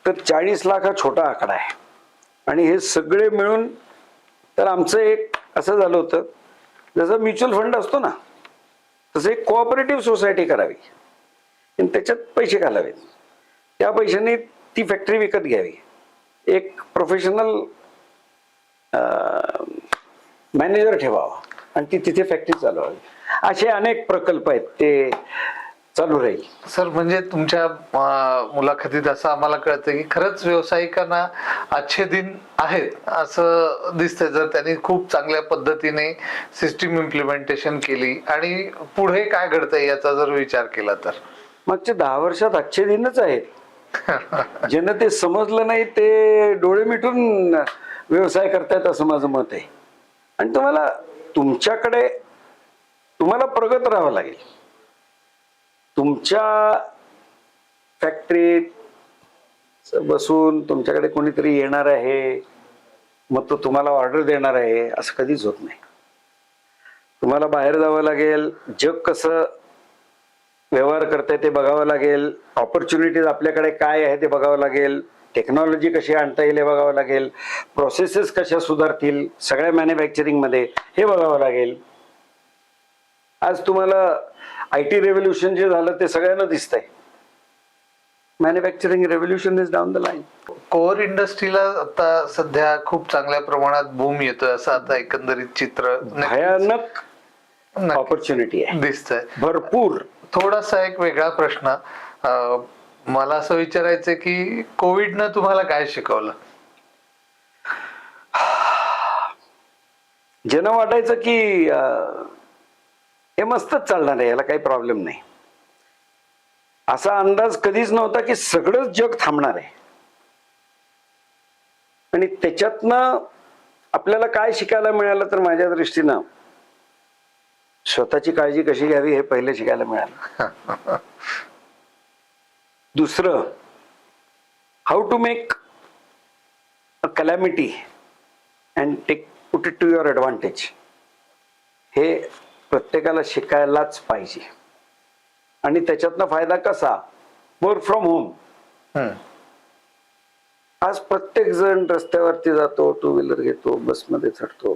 तर 40 लाख हा छोटा आकडा आहे. आणि हे सगळे मिळून तर आमचं एक असं झालं होतं, जसं म्युच्युअल फंड असतो ना तसं एक कोऑपरेटिव्ह सोसायटी करावी आणि त्याच्यात पैसे घालावेत. त्या पैशाने ती फॅक्टरी विकत घ्यावी, एक प्रोफेशनल मॅनेजर ठेवावा आणि ती तिथे फॅक्टरी चालवावी. असे अनेक प्रकल्प आहेत, ते चालू राहील. सर, म्हणजे तुमच्या मुलाखतीत असं आम्हाला कळतं की खरंच व्यावसायिकांना आजचे दिन आहेत असं दिसतंय. जर त्यांनी खूप चांगल्या पद्धतीने सिस्टीम इम्प्लिमेंटेशन केली आणि पुढे काय घडतंय याचा जर विचार केला तर मागच्या 10 वर्षात आजचे दिनच आहेत. ज्यांना ते समजलं नाही ते डोळे मिटून व्यवसाय करतायत असं माझं मत आहे. आणि तुम्हाला प्रगत राहावं लागेल. तुमच्या फॅक्टरीत बसून तुमच्याकडे कोणीतरी येणार आहे मग तो तुम्हाला ऑर्डर देणार आहे असं कधीच होत नाही. तुम्हाला बाहेर जावं लागेल, जग कसं व्यवहार करतंय ते बघावं लागेल, ऑपॉर्च्युनिटीज आपल्याकडे काय आहे ते बघावं लागेल, टेक्नॉलॉजी कशी आणता येईल हे बघावं लागेल, प्रोसेसेस कशा सुधारतील सगळ्या मॅन्युफॅक्चरिंगमध्ये हे बघावं लागेल. आज तुम्हाला IT रेव्होल्युशन जे झालं ते सगळ्यांना दिसतंय. Manufacturing revolution is down the line. Core इंडस्ट्रीला आता सध्या खूप चांगल्या प्रमाणात बूम येतोय असं आता एकंदरीत चित्र भयानक ऑपॉर्च्युनिटी आहे, दिसतंय भरपूर. थोडासा एक वेगळा प्रश्न मला असं विचारायचं की कोविडनं तुम्हाला काय शिकवलं? ज्यांना वाटायचं की हे मस्तच चालणार आहे, याला काही प्रॉब्लेम नाही. असा अंदाज कधीच नव्हता की सगळंच जग थांबणार आहे. आणि त्याच्यातनं आपल्याला काय शिकायला मिळालं तर माझ्या दृष्टीनं स्वतःची काळजी कशी घ्यावी हे पहिले शिकायला मिळालं. दुसरं, how to make a calamity and put it to your advantage, हे प्रत्येकाला शिकायलाच पाहिजे. आणि त्याच्यातनं फायदा कसा, वर्क फ्रॉम होम. आज प्रत्येक जण रस्त्यावरती जातो, टू व्हीलर घेतो, बसमध्ये चढतो,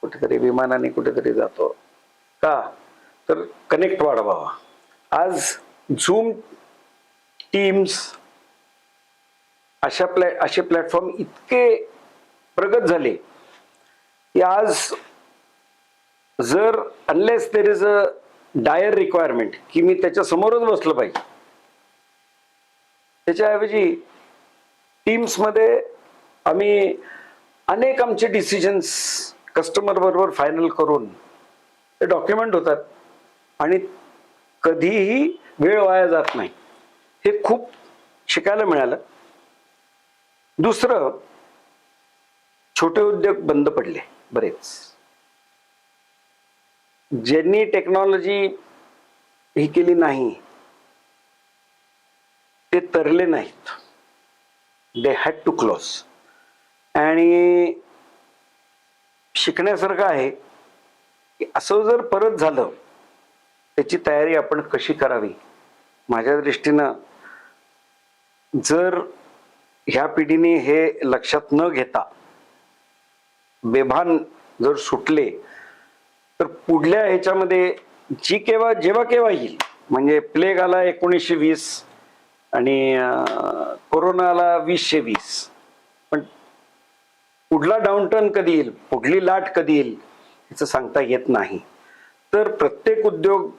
कुठेतरी विमानाने कुठेतरी जातो. का तर कनेक्ट वाढवावा. आज झूम, टीम्स असे प्लॅटफॉर्म इतके प्रगत झाले की आज जर unless there is a dire requirement की मी त्याच्या समोरच बसलं पाहिजे, त्याच्याऐवजी टीम्स मध्ये आम्ही अनेक आमचे डिसिजन्स कस्टमर बरोबर फायनल करून ते डॉक्युमेंट होतात आणि कधीही वेळ वाया जात नाही. हे खूप शिकायला मिळालं. दुसरं, छोटे उद्योग बंद पडले बरेच. ज्यांनी टेक्नॉलॉजी ही केली नाही ते तरले नाहीत. They had to close. आणि शिकण्यासारखं आहे की असं जर परत झालं त्याची तयारी आपण कशी करावी. माझ्या दृष्टीनं जर ह्या पिढीने हे लक्षात न घेता बेभान जर सुटले तर पुढल्या ह्याच्यामध्ये जेव्हा केव्हा येईल, म्हणजे प्लेग आला 1920 आणि कोरोना आला 2020, पण पुढला डाऊनटर्न कधी येईल, पुढली लाट कधी येईल याचं सांगता येत नाही. तर प्रत्येक उद्योग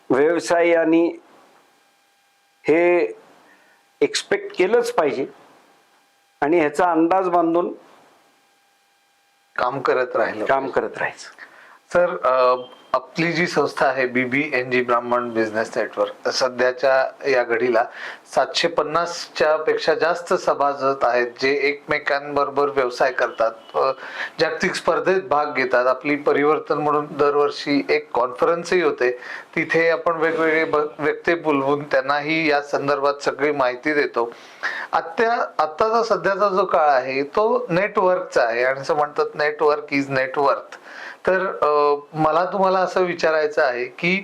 व्यवसायाने हे एक्सपेक्ट केलंच पाहिजे आणि ह्याचा अंदाज बांधून काम करत राहायचं. सर, आपली जी संस्था आहे BBNG ब्राह्मण बिझनेस नेटवर्क, सध्याच्या या घडीला 750च्या पेक्षा जास्त सभासद आहेत जे एकमेकांबरोबर व्यवसाय करतात, जागतिक स्पर्धेत भाग घेतात. आपली परिवर्तन म्हणून दरवर्षी एक कॉन्फरन्सही होते, तिथे आपण वेगवेगळे व्यक्ती बोलवून त्यांनाही या संदर्भात सगळी माहिती देतो. आत्ताचा सध्याचा जो काळ आहे तो नेटवर्कचा आहे आणि असं म्हणतात नेटवर्क इज नेटवर्थ. तर मला तुम्हाला असं विचारायचं आहे की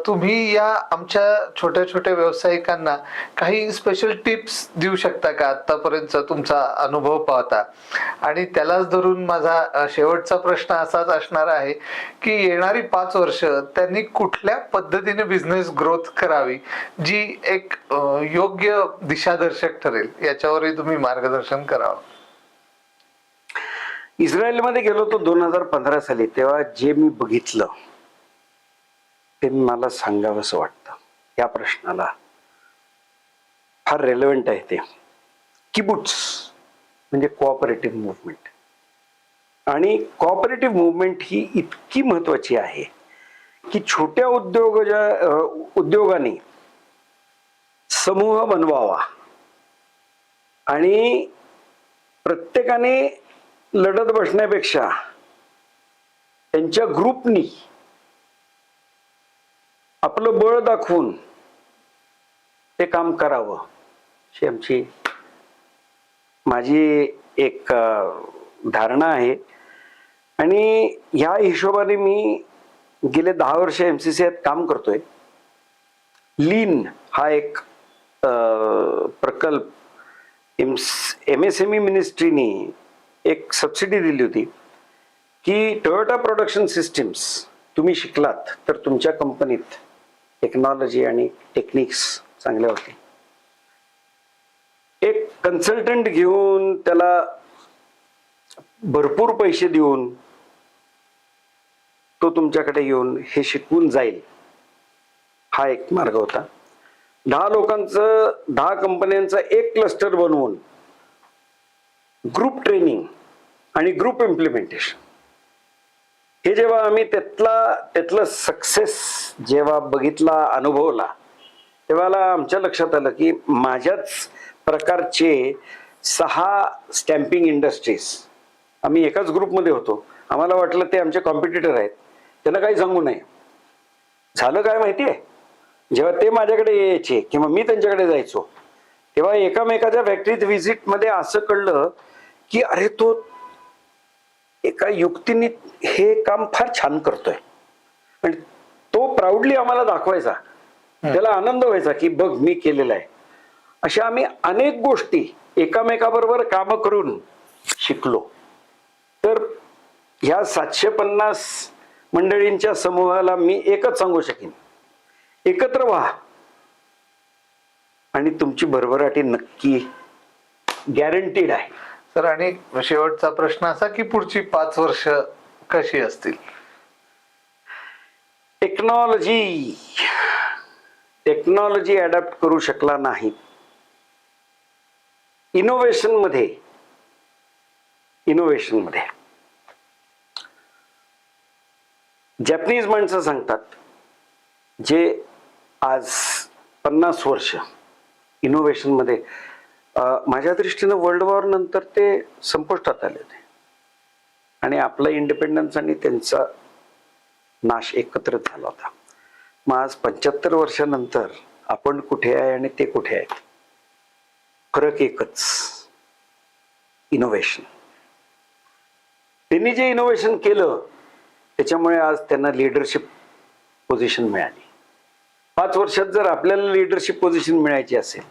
तुम्ही या आमच्या छोट्या छोट्या व्यावसायिकांना काही स्पेशल टिप्स देऊ शकता का आतापर्यंत तुमचा अनुभव पाहता. आणि त्यालाच धरून माझा शेवटचा प्रश्न असाच असणार आहे की येणारी 5 वर्ष त्यांनी कुठल्या पद्धतीने बिझनेस ग्रोथ करावी जी एक योग्य दिशादर्शक ठरेल, याच्यावरही तुम्ही मार्गदर्शन करावं. इस्रायलमध्ये गेलो तो 2015 साली, तेव्हा जे मी बघितलं ते मला सांगावंसं वाटतं. या प्रश्नाला फार रेलेव्हंट आहे ते. किबुट्स म्हणजे कोऑपरेटिव्ह मुवमेंट. आणि कोऑपरेटिव्ह मुवमेंट ही इतकी महत्वाची आहे की छोट्या उद्योगाने समूह बनवावा आणि प्रत्येकाने लढत बसण्यापेक्षा त्यांच्या ग्रुपनी आपलं बळ दाखवून ते काम करावं अशी माझी एक धारणा आहे. आणि ह्या हिशोबाने मी गेले 10 वर्ष MCCत काम करतोय. लीन हा एक प्रकल्प MSME मिनिस्ट्रीने एक सबसिडी दिली होती की टोयोटा प्रोडक्शन सिस्टीम्स तुम्ही शिकलात तर तुमच्या कंपनीत टेक्नॉलॉजी आणि टेक्निक्स चांगल्या होते. एक कन्सल्टंट घेऊन त्याला भरपूर पैसे देऊन तो तुमच्याकडे येऊन हे शिकवून जाईल, हा एक मार्ग होता. 10 कंपन्यांचा एक क्लस्टर बनवून ग्रुप ट्रेनिंग आणि ग्रुप इम्प्लिमेंटेशन हे जेव्हा आम्ही त्यातलं सक्सेस जेव्हा बघितला, अनुभवला, तेव्हा आमच्या लक्षात आलं की माझ्याच प्रकारचे 6 स्टॅम्पिंग इंडस्ट्रीज, आम्ही एकाच ग्रुपमध्ये होतो. आम्हाला वाटलं ते आमचे कॉम्पिटिटर आहेत, त्यांना काही सांगू नये. झालं काय माहितीये, जेव्हा ते माझ्याकडे यायचे किंवा मी त्यांच्याकडे जायचो, तेव्हा एकामेकाच्या फॅक्टरीत व्हिजिट मध्ये असं कळलं की अरे तो एका युक्तीने हे काम फार छान करतोय. आणि तो प्राऊडली आम्हाला दाखवायचा, त्याला आनंद व्हायचा की बघ मी केलेला आहे. अशा आम्ही अनेक गोष्टी एकामेकाबरोबर काम करून शिकलो. तर ह्या 750 मंडळींच्या समूहाला मी एकच सांगू शकेन, एकत्र व्हा आणि तुमची भरभराटी नक्की गॅरंटीड आहे. सर, आणि शेवटचा प्रश्न असा की पुढची 5 वर्ष कशी असतील? टेक्नॉलॉजी अडॅप्ट करू शकला नाही. इनोव्हेशन मध्ये जॅपनीज माणसं सांगतात, जे आज 50 वर्ष इनोव्हेशन मध्ये, माझ्या दृष्टीनं वर्ल्ड वॉर नंतर ते संपुष्टात आले होते आणि आपला इंडिपेंडन्स आणि त्यांचा नाश एकत्र झाला होता. मग आज 75 वर्षानंतर आपण कुठे आहे आणि ते कुठे आहेत, फरक एकच, इनोव्हेशन. त्यांनी जे इनोव्हेशन केलं त्याच्यामुळे आज त्यांना लीडरशिप पोझिशन मिळाली. 5 वर्षात जर आपल्याला लीडरशिप पोझिशन मिळायची असेल,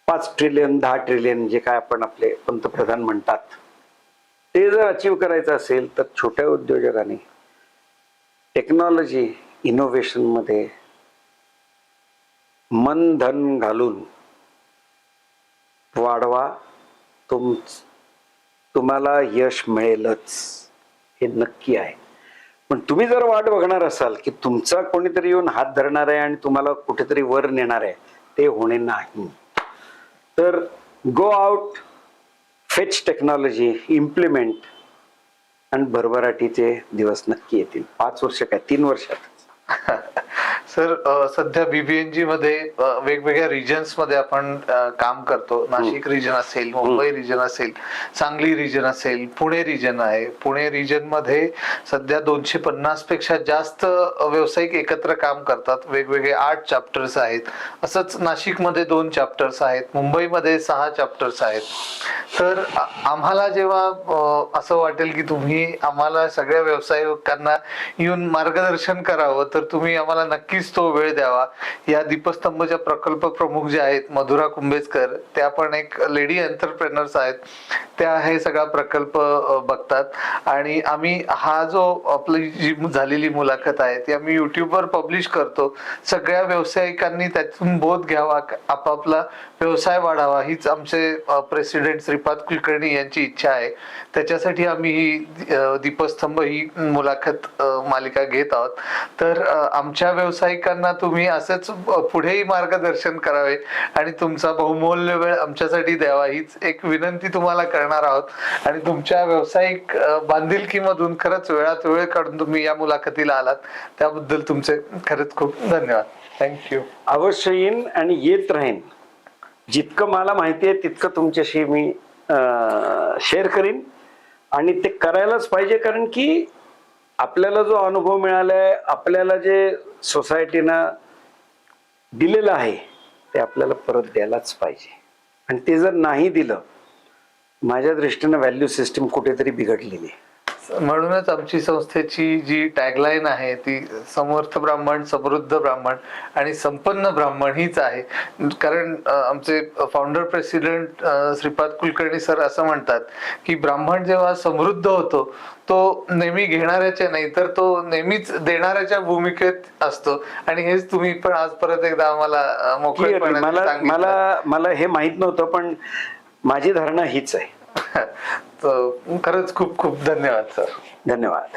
5 ट्रिलियन 10 ट्रिलियन जे काय आपण आपले पंतप्रधान म्हणतात, ते जर अचीव करायचं असेल तर छोट्या उद्योजकांनी टेक्नॉलॉजी इनोव्हेशन मध्ये मन धन घालून वाढवा. तुम्हाला यश मिळेलच, हे नक्की आहे. पण तुम्ही जर वाट बघणार असाल की तुमचा कोणीतरी येऊन हात धरणार आहे आणि तुम्हाला कुठेतरी वर नेणार आहे, ते होणे नाही. तर go out, fetch technology, implement, आणि भरभराटीचे दिवस नक्की येतील. 5 वर्ष काय, 3 वर्षात. सर, सध्या BBNG मध्ये वेगवेगळ्या रिजन्स मध्ये आपण काम करतो. नाशिक रिजन असेल, मुंबई रिजन असेल, सांगली रिजन असेल, पुणे रिजन आहे. पुणे रिजन मध्ये सध्या 250 पेक्षा जास्त व्यावसायिक एकत्र काम करतात. वेगवेगळे 8 चॅप्टर्स आहेत. असंच नाशिकमध्ये 2 चॅप्टर्स आहेत, मुंबईमध्ये 6 चॅप्टर्स आहेत. तर आम्हाला जेव्हा असं वाटेल की तुम्ही आम्हाला सगळ्या व्यावसायिकांना येऊन मार्गदर्शन करावं, तर तुम्ही आम्हाला नक्कीच तो वेळ द्यावा. या दीपस्तंभच्या प्रकल्प प्रमुख जे आहेत मधुरा कुंभेजकर, त्या पण एक लेडी एंटरप्रेनर्स आहेत. त्या हे सगळा प्रकल्प बघतात. आणि आम्ही हा जो आपली जी झालेली मुलाखत आहे ती आम्ही युट्यूबवर पब्लिश करतो. सगळ्या व्यावसायिकांनी त्यातून बोध घ्यावा, आपापला व्यवसाय वाढावा, हीच आमचे प्रेसिडेंट श्रीपाद कुलकर्णी यांची इच्छा आहे. त्याच्यासाठी आम्ही ही दीपस्तंभ ही मुलाखत मालिका घेत आहोत. तर आमच्या व्यावसायिकांना तुम्ही असंच पुढेही मार्गदर्शन करावे आणि तुमचा बहुमूल्य वेळ आमच्यासाठी द्यावा, हीच एक विनंती तुम्हाला करणार आहोत. आणि तुमच्या व्यावसायिक बांधिलकीमधून खरंच वेळात वेळ काढून तुम्ही या मुलाखतीला आलात, त्याबद्दल तुमचे खरंच खूप धन्यवाद. थँक्यू. अवश्य येईन आणि येत राहीन. जितकं मला माहिती आहे तितकं तुमच्याशी मी शेअर करीन, आणि ते करायलाच पाहिजे. कारण की आपल्याला जो अनुभव मिळालाय, आपल्याला जे सोसायटीनं दिलेलं आहे, ते आपल्याला परत द्यायलाच पाहिजे. आणि ते जर नाही दिलं, माझ्या दृष्टीनं व्हॅल्यू सिस्टीम कुठेतरी बिघडलेली आहे. म्हणूनच आमची संस्थेची जी टॅगलाईन आहे ती समर्थ ब्राह्मण, समृद्ध ब्राह्मण आणि संपन्न ब्राह्मण हीच आहे. कारण आमचे founder president Shripad Kulkarni sir असं म्हणतात की ब्राह्मण जेव्हा समृद्ध होतो तो नेहमी घेणाऱ्याच्या नाही, तर तो नेहमीच देणाऱ्याच्या भूमिकेत असतो. आणि हेच तुम्ही पण आज परत एकदा आम्हाला मोकळेपणाने सांगितलं. मला हे माहित नव्हतं, पण माझी धारणा हीच आहे. खरंच खूप खूप धन्यवाद सर. धन्यवाद.